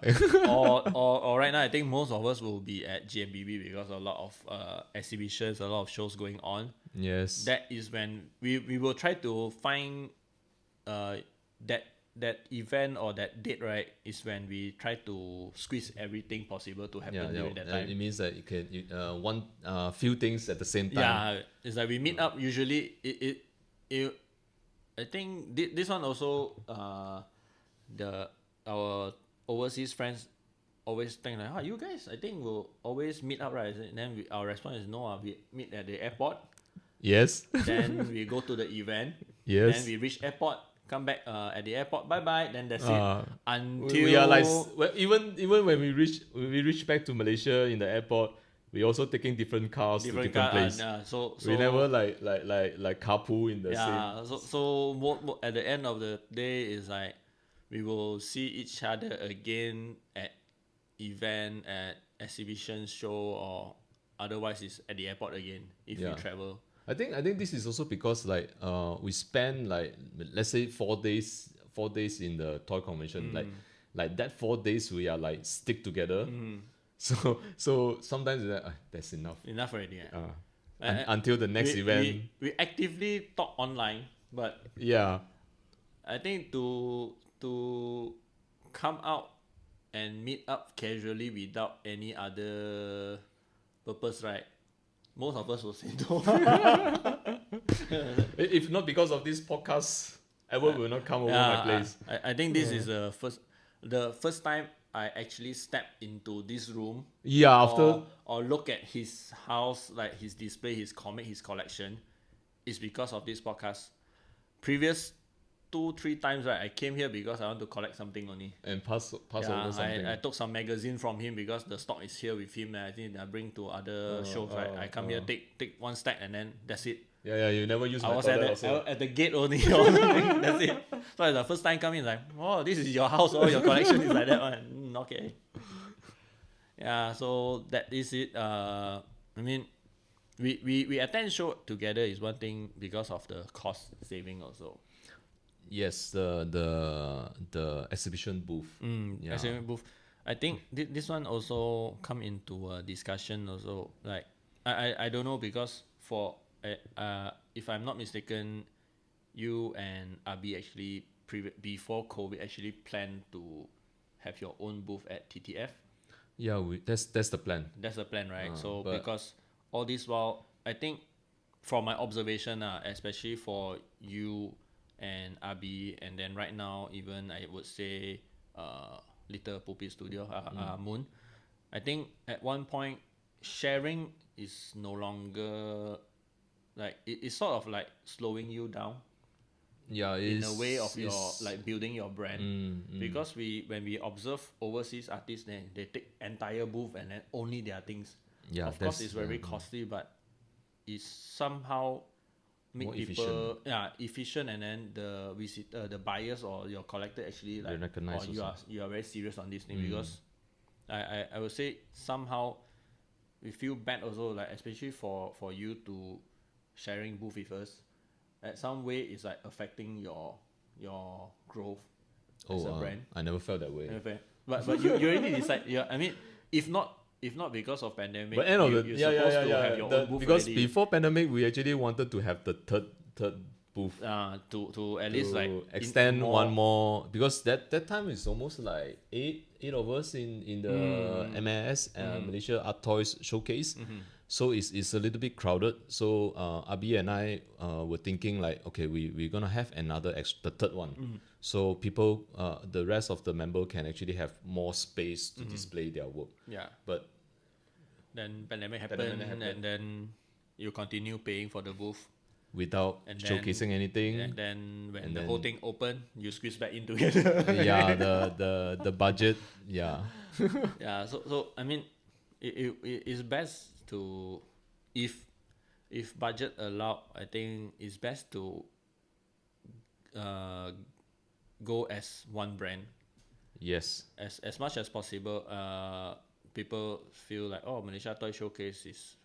or right now I think most of us will be at GMBB because a lot of exhibitions, a lot of shows going on. Yes. That is when we will try to find that event or that date, right, is when we try to squeeze everything possible to happen during that time. It means that you can one few things at the same time. Yeah, it's like we meet up usually. I think this one also our overseas friends always think like, you guys, I think we'll always meet up, right? And then our response is no, we meet at the airport. Yes. Then we go to the event. Yes. Then we reach airport, come back at the airport, bye bye. Then that's it. Until we are like, well, even when we reach back to Malaysia in the airport, we also taking different cars to different place. So we never like carpool in the same. Yeah. So at the end of the day is like we will see each other again at event, at exhibition, show, or otherwise it's at the airport again if we travel. I think this is also because like we spend like, let's say 4 days in the toy convention, like that 4 days we are like stick together. So sometimes it's like, that's enough already. Until the next event we actively talk online, but I think to come out and meet up casually without any other purpose, right? Most of us will say no. If not because of this podcast, Edward will not come over my place. I think this is the first time I actually stepped into this room. Yeah, after or look at his house, like his display, his comic, his collection, is because of this podcast. Previous 2-3 times, right, I came here because I want to collect something only. And pass over something. I took some magazine from him because the stock is here with him, and I think I bring to other shows, right? I come here, take one stack, and then that's it. Yeah, you never use my toilet also. I was at the gate only. That's it. So it's the first time coming, like, oh, this is your house, or your collection is like that one. Okay. Yeah, so that is it. I mean, we attend show together is one thing because of the cost saving also. Yes, the exhibition booth. Exhibition booth. I think this one also come into a discussion also. Like I don't know, because for if I'm not mistaken, you and Abi actually before COVID actually planned to have your own booth at TTF. Yeah, that's the plan. That's the plan, right? So because all this while, I think from my observation, especially for you and Abi, and then right now even I would say Little Pulpit Studio, Moon, I think at one point sharing is no longer like it's sort of like slowing you down. Yeah, in a way of your like building your brand. Because when we observe overseas artists, then they take entire booth and then only their things. Yeah, of course it's very costly, but it's somehow make more people efficient, and then the visitor, the buyers or your collector actually like, or you are very serious on this thing. Because I would say somehow we feel bad also, like especially for you to sharing booth with us. At some way it's like affecting your growth as a brand. I never felt that way. But you already decide. Yeah, I mean, if not because of pandemic, but end of you're supposed to have your own booth because already. Before pandemic we actually wanted to have the third booth to at least like extend one more, because that time is almost like eight of us in the MAS Malaysia Arttoy showcase. So it's a little bit crowded. So Abi and I were thinking like, okay, we're gonna have the third one. So people, the rest of the member can actually have more space to display their work. Yeah. But then pandemic happened, and then you continue paying for the booth without showcasing anything. And then when the whole thing opened, you squeeze back in together. Yeah, the budget. Yeah. Yeah. So I mean, it's best to, if budget allowed, I think it's best to go as one brand. Yes. As much as possible. People feel like, Malaysia Toy Showcase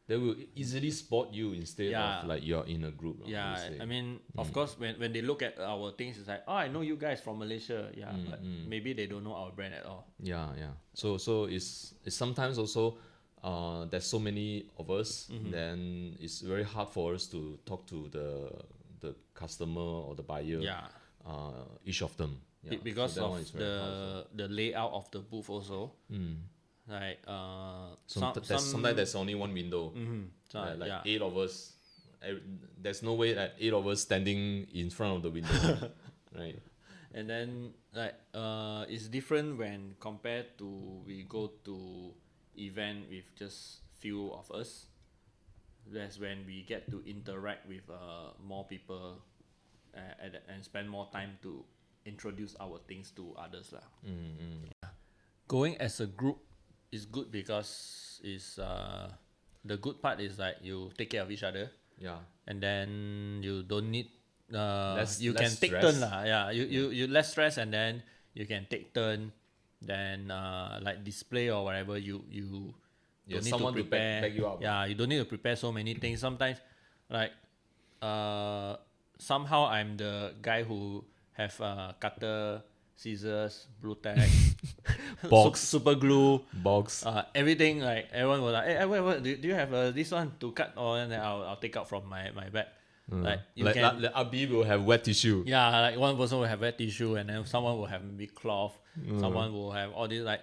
they will easily spot you instead of like you're in a group. Yeah, I mean, of course, when they look at our things, it's like, oh, I know you guys from Malaysia. Yeah, but maybe they don't know our brand at all. Yeah. So it's sometimes also there's so many of us, then it's very hard for us to talk to the customer or the buyer. Yeah. Each of them. Yeah. Because so of the layout of the booth also. Like sometimes there's only one window. So, like 8 of us. There's no way that 8 of us standing in front of the window, right? And then like it's different when compared to we go to event with just few of us. That's when we get to interact with more people and spend more time to introduce our things to others lah. Going as a group is good because it's the good part is like you take care of each other. Yeah. And then you don't need you less can take stress. turn lah. Yeah, you less stress, and then you can take turn. Then like display or whatever, you don't need someone to prepare. back you up. Yeah, you don't need to prepare so many things. Sometimes like somehow I'm the guy who have cutter, scissors, blue tack, Box. super glue, Box. everything. Like everyone was like, hey, wait, do you have this one to cut? Or and then I'll take out from my bag. Like you can. Like Abi will have wet tissue. Yeah, like one person will have wet tissue, and then someone will have maybe cloth. Someone will have all this. Like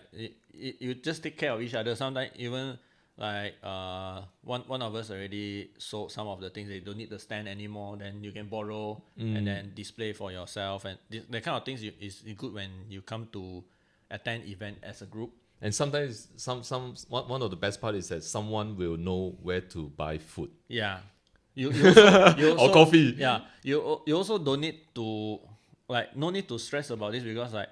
you just take care of each other. Sometimes even like one of us already sold some of the things. They don't need the stand anymore. Then you can borrow and then display for yourself. And that kind of things is good when you come to attend event as a group. And sometimes one of the best part is that someone will know where to buy food. Yeah. You also, or coffee. Yeah, you also don't need to like no need to stress about this because like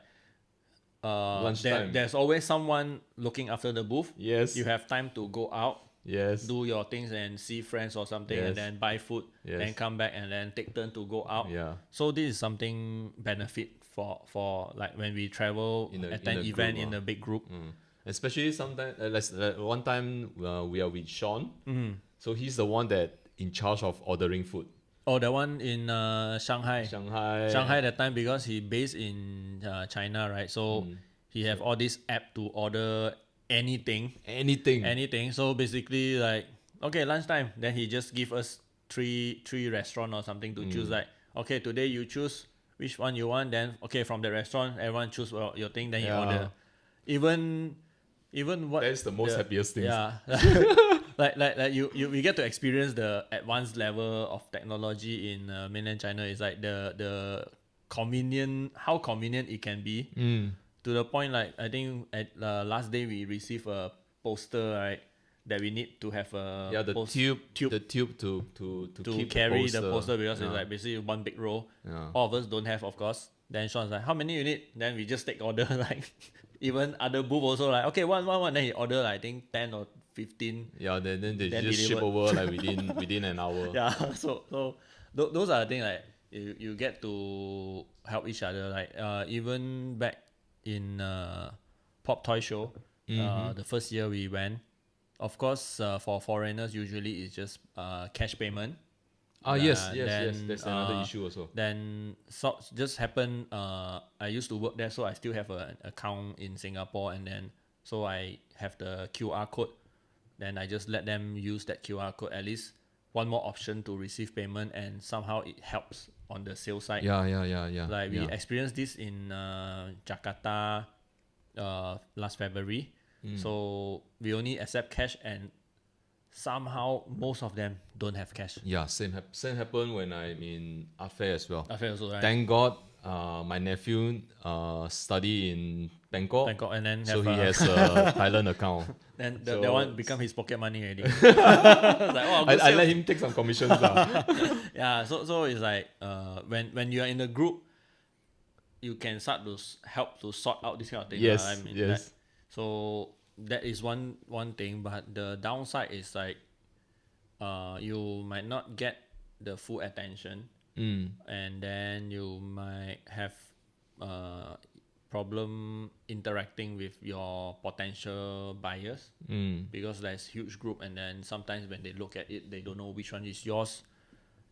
there's always someone looking after the booth. Yes. You have time to go out. Yes. Do your things and see friends or something, and then buy food. Then come back and then take turn to go out. Yeah. So this is something benefit for like when we travel attend event in a big group. Especially sometimes one time we are with Sean. So he's the one that in charge of ordering food. Oh, the one in Shanghai. Shanghai That time because he based in China, right? So he have all this app to order anything. So basically, like okay, lunchtime. Then he just give us three restaurant or something to choose. Like okay, today you choose which one you want. Then okay, from the restaurant, everyone choose your thing. Then you order. Even what that's the most happiest thing. Yeah. Like we get to experience the advanced level of technology in mainland China. Is like the how convenient it can be to the point like I think at last day we received a poster, right, that we need to have a the tube to keep carry the poster because it's like basically one big roll. All of us don't have, of course. Then Sean's like, how many you need? Then we just take order. Like even other booth also like okay one. Then he order like, I think 10 or 15. Yeah, then they just ship over like within an hour. Yeah, so those are the things like you get to help each other. Like even back in Pop Toy Show, the first year we went, of course for foreigners usually it's just cash payment. Yes. That's another issue also. Then so just happened. I used to work there, so I still have an account in Singapore, and then so I have the QR code. Then I just let them use that QR code, at least one more option to receive payment, and somehow it helps on the sales side. Yeah. Like we experienced this in Jakarta last February. So we only accept cash, and somehow most of them don't have cash. Yeah, same happened when I'm in art fair as well. Art fair also, right? Thank God, my nephew study in Bangkok, and then so he has a Thailand account. Then that one become his pocket money already. I let him take some commissions. Yeah, so it's like when you are in a group, you can start to help to sort out this kind of thing. Yes. So that is one thing, but the downside is like you might not get the full attention, and then you might have problem interacting with your potential buyers because there's huge group, and then sometimes when they look at it, they don't know which one is yours,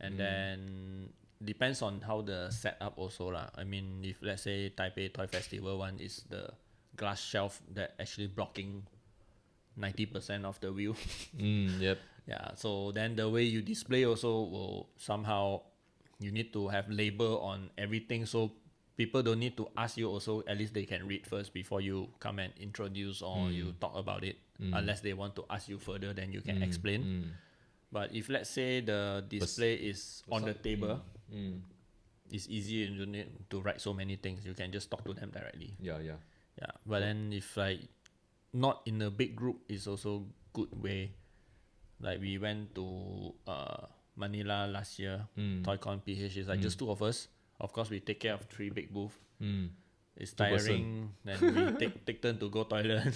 and then depends on how the setup also lah. I mean, if let's say Taipei Toy Festival one is the glass shelf that actually blocking 90% of the view. Yep. Yeah, so then the way you display also will somehow, you need to have label on everything, so people don't need to ask you also, at least they can read first before you come and introduce or you talk about it. Unless they want to ask you further, then you can explain. But if let's say the display is on the table, it's easy, and you don't need to write so many things. You can just talk to them directly. Yeah. But then if like not in a big group, is also good way. Like we went to Manila last year, ToyCon PH is like just 2 of us. Of course, we take care of 3 big booths. It's tiring. Then we take turn to go toilet,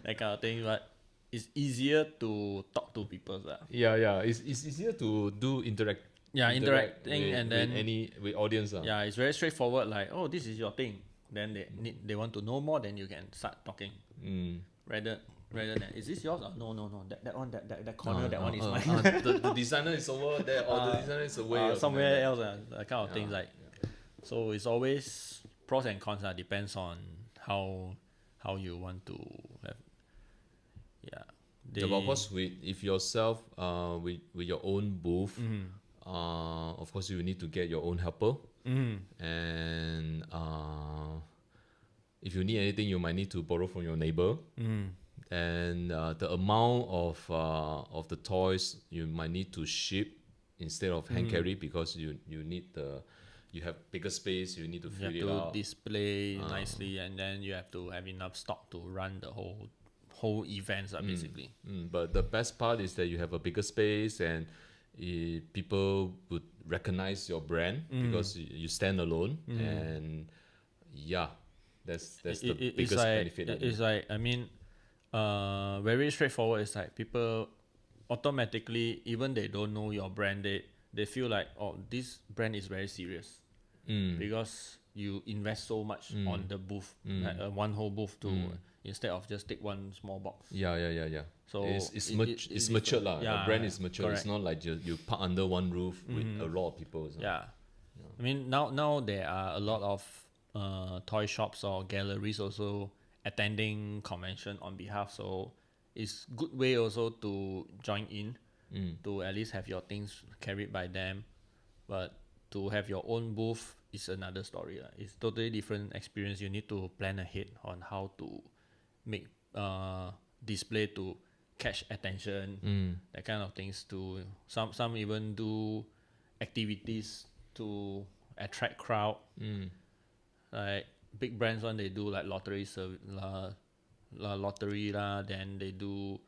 that kind of thing. But it's easier to talk to people. Yeah. It's easier to do interacting interacting and then with audience. Yeah, it's very straightforward. Like, oh, this is your thing. Then they want to know more. Then you can start talking. Rather than, is this yours? No. That one, that corner, that one is mine. The designer is over there, or the designer is away. Somewhere else. That kind of things. Like, so it's always pros and cons. Depends on how you want to have. Yeah, but of course, if yourself with your own booth, of course you need to get your own helper, and if you need anything, you might need to borrow from your neighbor. And the amount of the toys you might need to ship instead of hand carry, because you have bigger space, you need to fill it out. You have to display nicely, and then you have to have enough stock to run the whole events basically. But the best part is that you have a bigger space, and people would recognize your brand because you stand alone, and that's the biggest benefit. It's like, I mean, very straightforward. It's like people automatically, even they don't know your brand, they feel like, oh, this brand is very serious because you invest so much on the booth, like one whole booth to instead of just take one small box. Yeah. So it's matured lah. Yeah, the brand is mature. correct. It's not like you park under one roof with a lot of people. So. Yeah. I mean, now there are a lot of toy shops or galleries also attending convention on behalf, so it's good way also to join in, to at least have your things carried by them. But to have your own booth is another story. It's totally different experience. You need to plan ahead on how to make display to catch attention, that kind of things. To some even do activities to attract crowd. Like big brands one, they do like lottery lah, then they do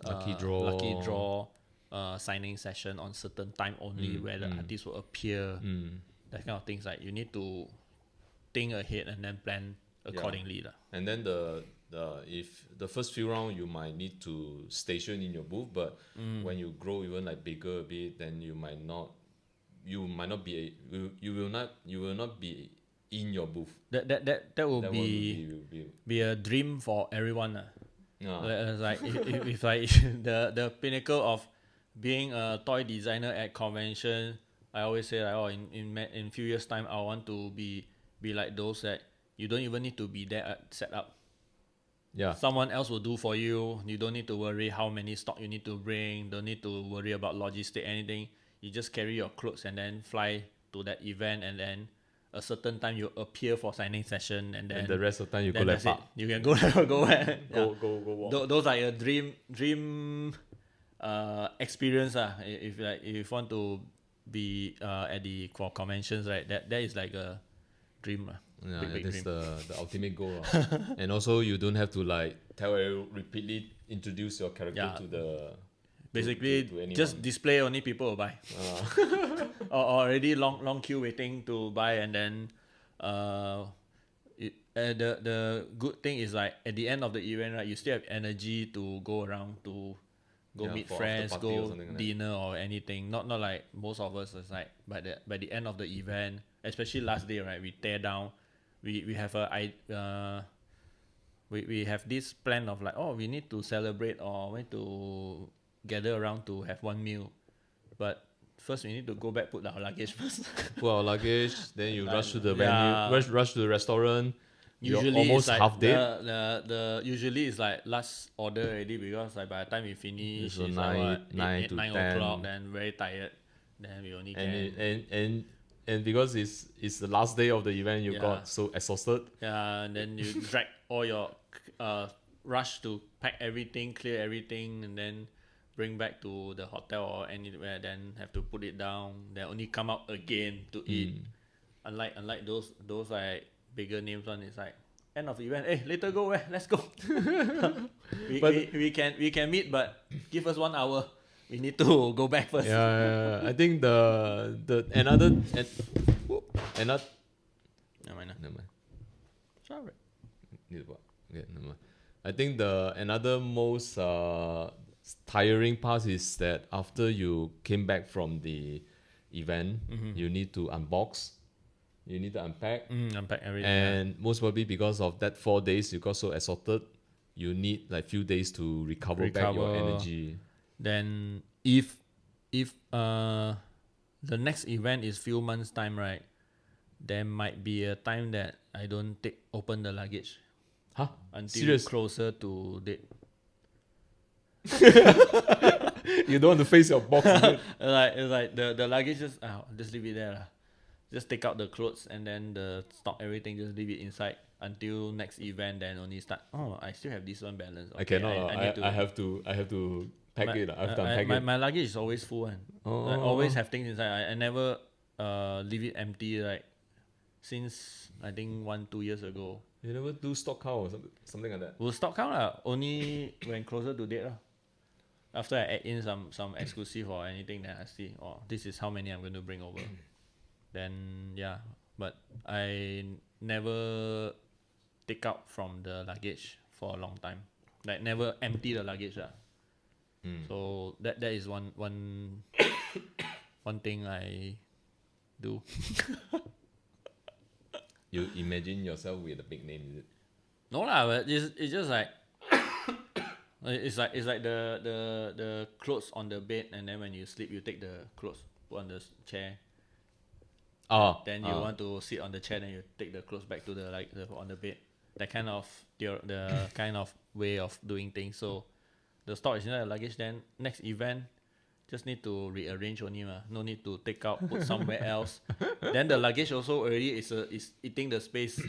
lucky draw, signing session on certain time only, where the artist will appear, that kind of things. Like you need to think ahead and then plan accordingly lah. And then if the first few rounds you might need to station in your booth, but when you grow even like bigger a bit, then you will not be in your booth. That will be a dream for everyone. Like if like the pinnacle of being a toy designer at convention, I always say like, oh, in few years time I want to be like those that you don't even need to be there at setup. Yeah. Someone else will do for you. You don't need to worry how many stock you need to bring. Don't need to worry about logistic, anything. You just carry your clothes and then fly to that event, and then a certain time you appear for signing session, and then and the rest of the time you go that's left it. You can go back. Go walk. Those are your dream experience. If you want to be at for conventions, right? That is like a dream. Big that's dream. the ultimate goal. And also you don't have to like repeatedly introduce your character to the basically to just display, only people will buy. or already long queue waiting to buy, and then the good thing is like at the end of the event, right, you still have energy to go around, to go meet friends, go dinner or anything. Not like most of us is like by the end of the event, especially last day, right, we tear down, we have we have this plan of like, oh, we need to celebrate or we need to gather around to have one meal, but first we need to go back, put our luggage first. Put our luggage, then you rush to the yeah. venue, rush to the restaurant. You're Usually almost it's like half dead. the usually it's like last order already, because like by the time we finish So it's nine- like what, nine 8, to 9 10. o'clock, then very tired, then we only can And because it's the last day of the event, you Yeah. got so exhausted. and then you drag all your rush to pack everything, clear everything, and then bring back to the hotel or anywhere, then have to put it down, then only come out again to eat. Unlike those like bigger names one, it's like end of event, hey, later go where, let's go. we can meet, but give us 1 hour, we need to go back first. Yeah, I think the another Never mind. never mind. Sorry. Okay, never mind. I think the another most tiring part is that after you came back from the event, you need to unbox, you need to unpack, Unpack everything. and most probably because of that 4 days you got so exhausted, you need like few days to recover back your energy. Then if the next event is few months time, right, there might be a time that I don't open the luggage Huh? until Serious? closer to date. You don't want to face your box. Is it? It's like the luggage just leave it there lah. Just take out the clothes and then the stock, everything, just leave it inside until next event, then only start. Oh, I still have this one balance. Okay, I cannot. need I have to pack it. I have to unpack it. my luggage is always full one. I always have things inside. I never leave it empty, like since I think 1-2 years ago. You never do stock count or something like that. We'll stock count lah, only when closer to date lah. After I add in some exclusive or anything, then I see, oh, this is how many I'm going to bring over. Then yeah, but I never take out from the luggage for a long time. Like never empty the luggage lah. So that is one thing I do. You imagine yourself with a big name, is it? No lah, but it's just like it's like the clothes on the bed, and then when you sleep you take the clothes, put on the chair. Then you want to sit on the chair, then you take the clothes back to the on the bed. That kind of the kind of way of doing things. So the stock is inside the luggage, then next event just need to rearrange only ma. No need to take out, put somewhere else. Then the luggage also already is eating the space.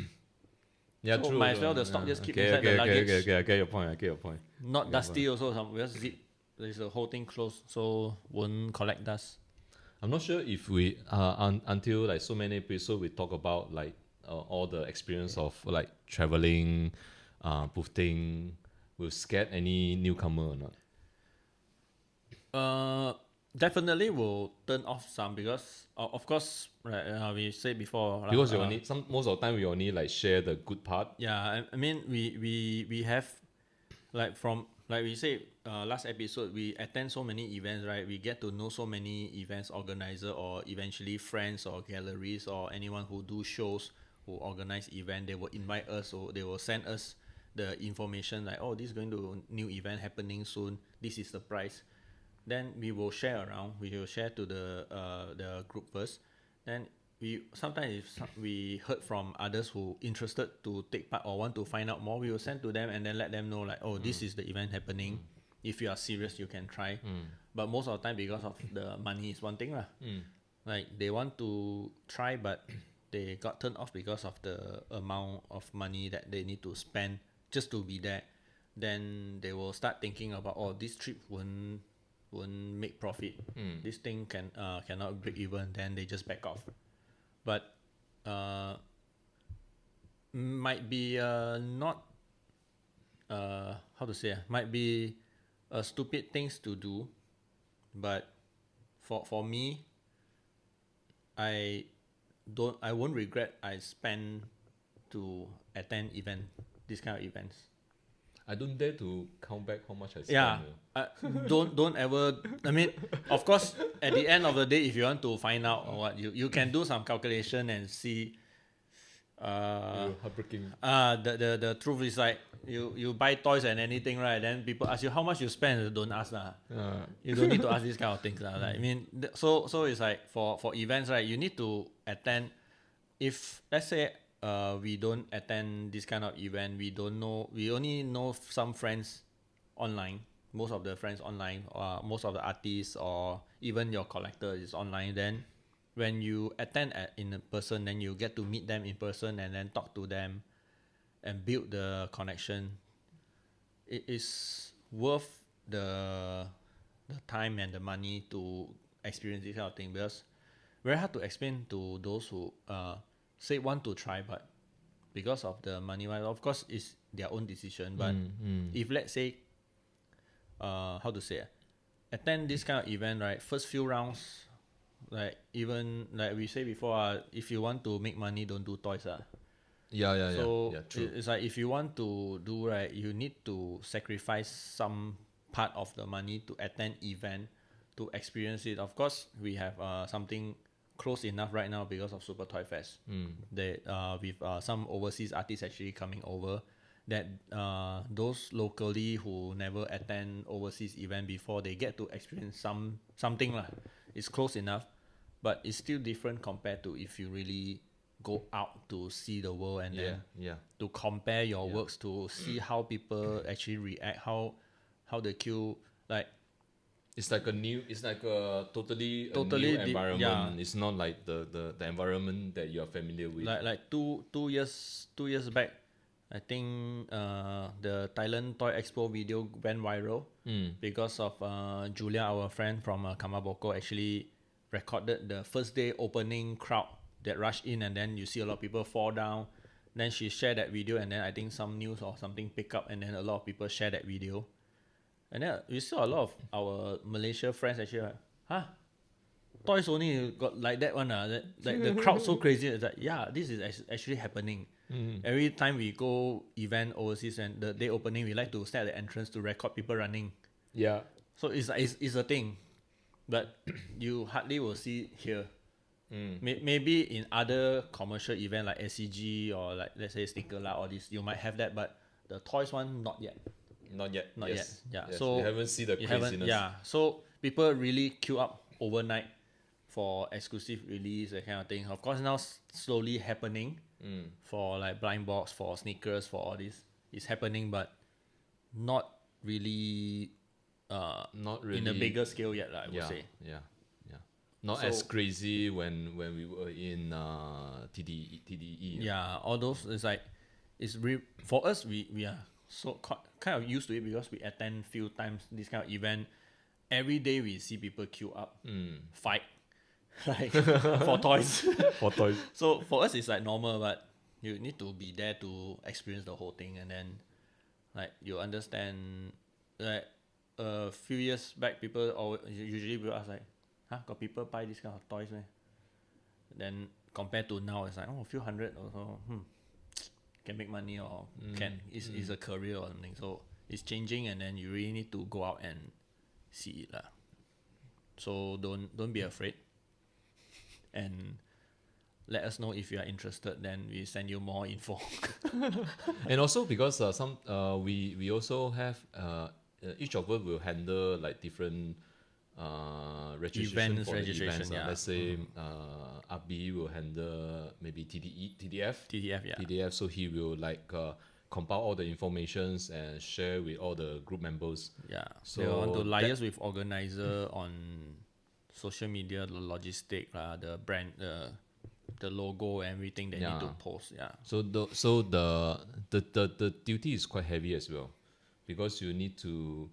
Yeah, So true. might as well the stock just keep okay, inside the luggage. Okay, I get your point. Not dusty also. Just zip. There's the whole thing closed, so won't collect dust. I'm not sure if we until like so many episodes we talk about like all the experience of like traveling, boothing. Will scared any newcomer or not? Definitely will turn off some, because of course, right, we said before, Because you only most of the time we only like share the good part. Yeah, I mean we have like we say last episode, we attend so many events, right? We get to know so many events organizer, or eventually friends or galleries or anyone who do shows, who organize event. They will invite us, or they will send us the information like, oh, this is going to new event happening soon, this is the price. Then we will share around. We will share to the group first. Then sometimes if we heard from others who interested to take part or want to find out more, we will send to them and then let them know like, oh, this is the event happening. If you are serious, you can try. But most of the time, because of the money is one thing lah. Like they want to try, but they got turned off because of the amount of money that they need to spend just to be there. Then they will start thinking about, oh, this trip won't make profit. This thing cannot break even. Then they just back off. But might be not how to say, might be stupid things to do, but for me, I won't regret I spend to attend this kind of events. I don't dare to count back how much I spend. Yeah, don't ever. I mean, of course, at the end of the day, if you want to find out or what, you can do some calculation and see Heartbreaking. The truth is like you buy toys and anything, right? Then people ask you how much you spend. Don't ask lah. You don't need to ask these kind of things lah. Like I mean, so it's like for events, right? You need to attend. If let's say we don't attend this kind of event, we don't know. We only know some friends online. Most of the friends online, or most of the artists, or even your collector is online. Then when you attend in person, then you get to meet them in person and then talk to them and build the connection. It is worth the time and the money to experience this kind of thing, because very hard to explain to those who say want to try, but because of the money, well, of course it's their own decision. But if let's say how to say attend this kind of event, right, first few rounds, like even like we say before, if you want to make money, don't do toys. So true. it's like if you want to do, right, you need to sacrifice some part of the money to attend event, to experience it. Of course, we have something close enough right now because of Super Toy Fest. That with some overseas artists actually coming over, that those locally who never attend overseas event before, they get to experience something lah. It's close enough, but it's still different compared to if you really go out to see the world and then to compare your works, to see how people actually react, how the queue, like it's like a totally new environment. It's not like the environment that you're familiar with. Like two years back, I think the Thailand Toy Expo video went viral because of Julia, our friend from 𝘾𝙍𝙀𝙿𝙄𝙏, actually recorded the first day opening crowd that rushed in, and then you see a lot of people fall down. Then she shared that video, and then I think some news or something pick up, and then a lot of people share that video. And then we saw a lot of our Malaysia friends actually like, huh? Toys only got like that one. Like the crowd so crazy. It's like, yeah, this is actually happening. Every time we go event overseas and the day opening, we like to stand at the entrance to record people running. Yeah. So it's a thing, but you hardly will see here. Maybe in other commercial event like SCG or like let's say Sneaker La, all this, you might have that, but the toys one, not yet. Not yet. Yeah. Yes. So you haven't seen the craziness. So people really queue up overnight for exclusive release, that kind of thing. Of course, now slowly happening for like blind box, for sneakers, for all this. It's happening, but not really in a bigger scale yet, I would say. Yeah. Not as crazy when we were in TDE. Yeah, all those, it's like, for us, we are so kind of used to it because we attend few times this kind of event. Every day we see people queue up, fight, like for toys. For toys. So for us it's like normal, but you need to be there to experience the whole thing, and then like you understand. Like a few years back, usually people ask like, huh, got people buy this kind of toys, man? Then compared to now, it's like, a few hundred or so. Can make money, or is a career or something. So it's changing, and then you really need to go out and see it lah. So don't be afraid, and let us know if you are interested. Then we send you more info. And also because we also have each of us will handle like different registration for the events. Let's say Abi will handle maybe TDF. So he will like compile all the informations and share with all the group members. Yeah. So they want to liaise with organizer on social media, the logistic, the brand, the logo, everything they need to post. Yeah. So the duty is quite heavy as well, because you need to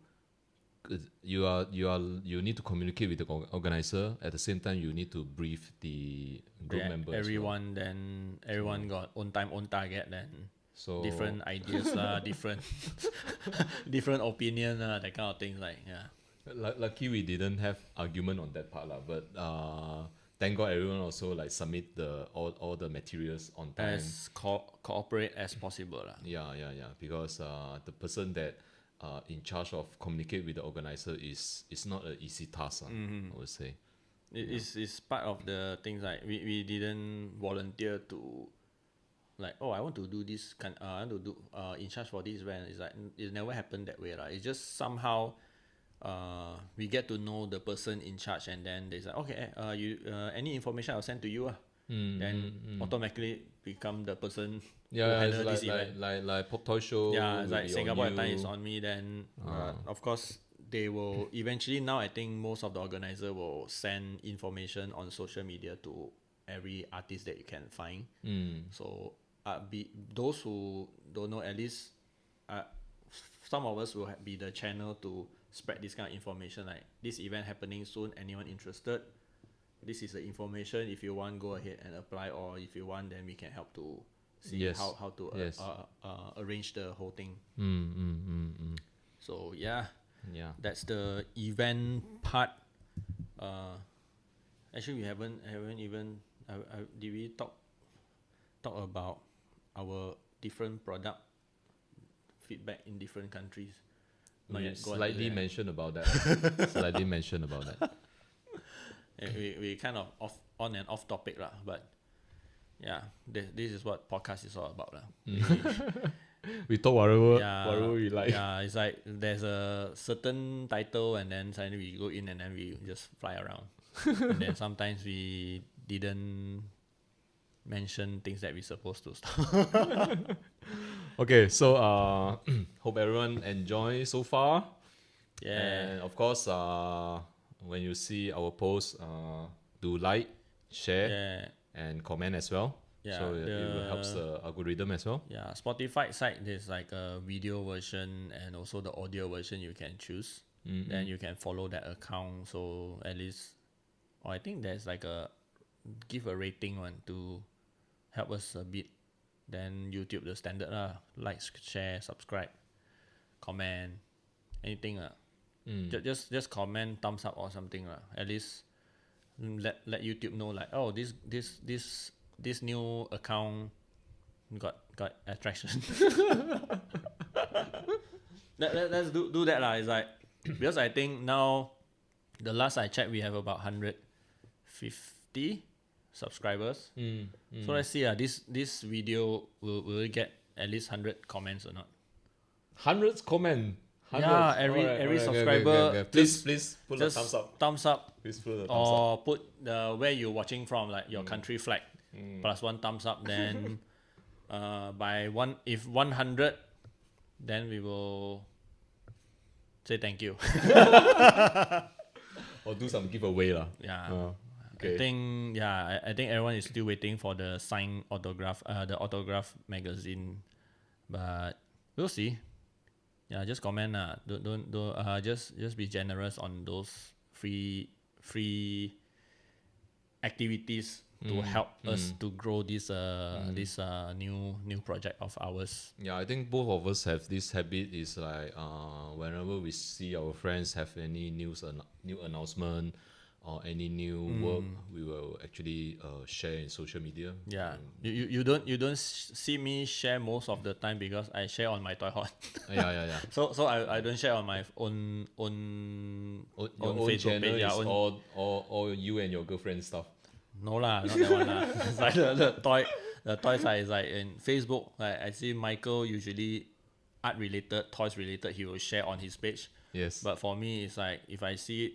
you need to communicate with the organizer. At the same time, you need to brief the group members. Everyone, then everyone got own time, own target. Then so different ideas different opinion that kind of things. Like lucky we didn't have argument on that part but thank God everyone also like submit all the materials on time. As cooperate as possible. Yeah. Because the person that in charge of communicate with the organizer is not an easy task. I would say. It's part of the things like we didn't volunteer to like, oh, I want to do this, I want to do in charge for this event. It's like it never happened that way, right? It's just somehow we get to know the person in charge, and then they say, okay, you any information I'll send to you, then automatically become the person who handle this event. Like Pop Toy Show. Yeah, it's like Singapore at time is on me. Then of course they will eventually. Now I think most of the organizer will send information on social media to every artist that you can find. So those who don't know, at least some of us will be the channel to spread this kind of information, like this event happening soon, anyone interested, this is the information, if you want, go ahead and apply, or if you want, then we can help to see how to arrange the whole thing. So that's the event part. Actually we haven't even did we talk about our different product feedback in different countries? We slightly mentioned about that. We kind of on and off topic lah, but yeah, this is what podcast is all about lah. We talk whatever we like. Yeah, it's like there's a certain title, and then suddenly we go in and then we just fly around. And then sometimes we didn't mention things that we're supposed to stop. Okay, so hope everyone enjoy so far. Yeah. And of course, when you see our post, do like, share, and comment as well. Yeah, so it will help the algorithm as well. Yeah, Spotify site, there's like a video version and also the audio version you can choose. Then you can follow that account. So at least, or I think there's like give a rating one to help us a bit. Then YouTube, the standard like, share, subscribe, comment, anything just comment, thumbs up or something At least let YouTube know, like, oh, this new account got attraction. Let's do that It's like, because I think now, the last I checked, we have about 150 subscribers. So let's see, this video will get at least 100 comments or not. 100 comment. 100. Yeah, every subscriber. Okay. Please put a thumbs up. Thumbs up. Please put a thumbs or up. Put the where you're watching from, like your country flag, plus one thumbs up. Then if 100, then we will say thank you. Or do some giveaway lah. Yeah. Okay. I think everyone is still waiting for the signed autograph, the autograph magazine, but we'll see. Yeah, just comment Don't just be generous on those free activities to help us to grow this new project of ours. Yeah, I think both of us have this habit. Is like whenever we see our friends have any new announcement or any new work, we will actually share in social media. Yeah, you don't see me share most of the time because I share on my Toy Hot. Yeah. So I don't share on my own Facebook channel page. Is all you and your girlfriend stuff. No lah, not that one lah. It's like the toy side is like in Facebook. Like I see Michael usually art related, toys related, he will share on his page. Yes. But for me, it's like if I see it,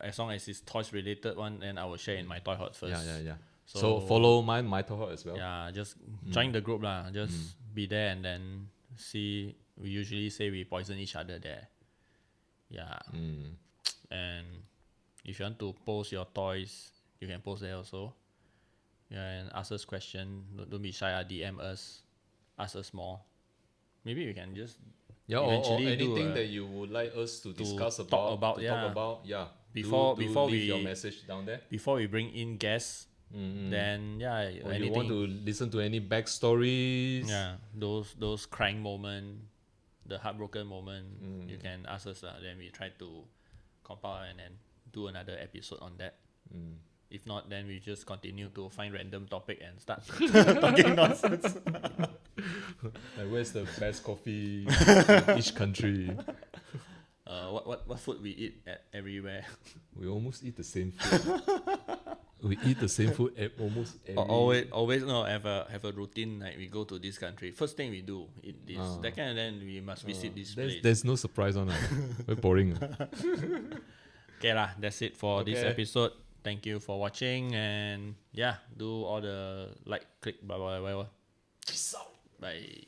as long as it's toys related one, then I will share in my Toy Hot first. Yeah. So follow my Toy Hot as well. Yeah, just join the group lah. Just be there and then see. We usually say we poison each other there. Yeah. And if you want to post your toys, you can post there also. Yeah, and ask us question. Don't be shy. DM us. Ask us more. Maybe we can just or anything that you would like us to discuss about. Talk about. Yeah. Before leave your message down there. Before we bring in guests, then or you want to listen to any backstories. Yeah, those crying moment, the heartbroken moment, you can ask us. Then we try to compile and then do another episode on that. If not, then we just continue to find random topic and start talking nonsense. Like, where's the best coffee in each country? What food we eat at everywhere. We almost eat the same food. We eat the same food almost every. Always no have a routine. Like we go to this country. First thing we do eat this. Second, and then we must visit this place. There's no surprise on it. Very boring. Okay lah, that's it for this episode. Thank you for watching, and yeah, do all the like, click, blah blah blah. Peace out. Bye.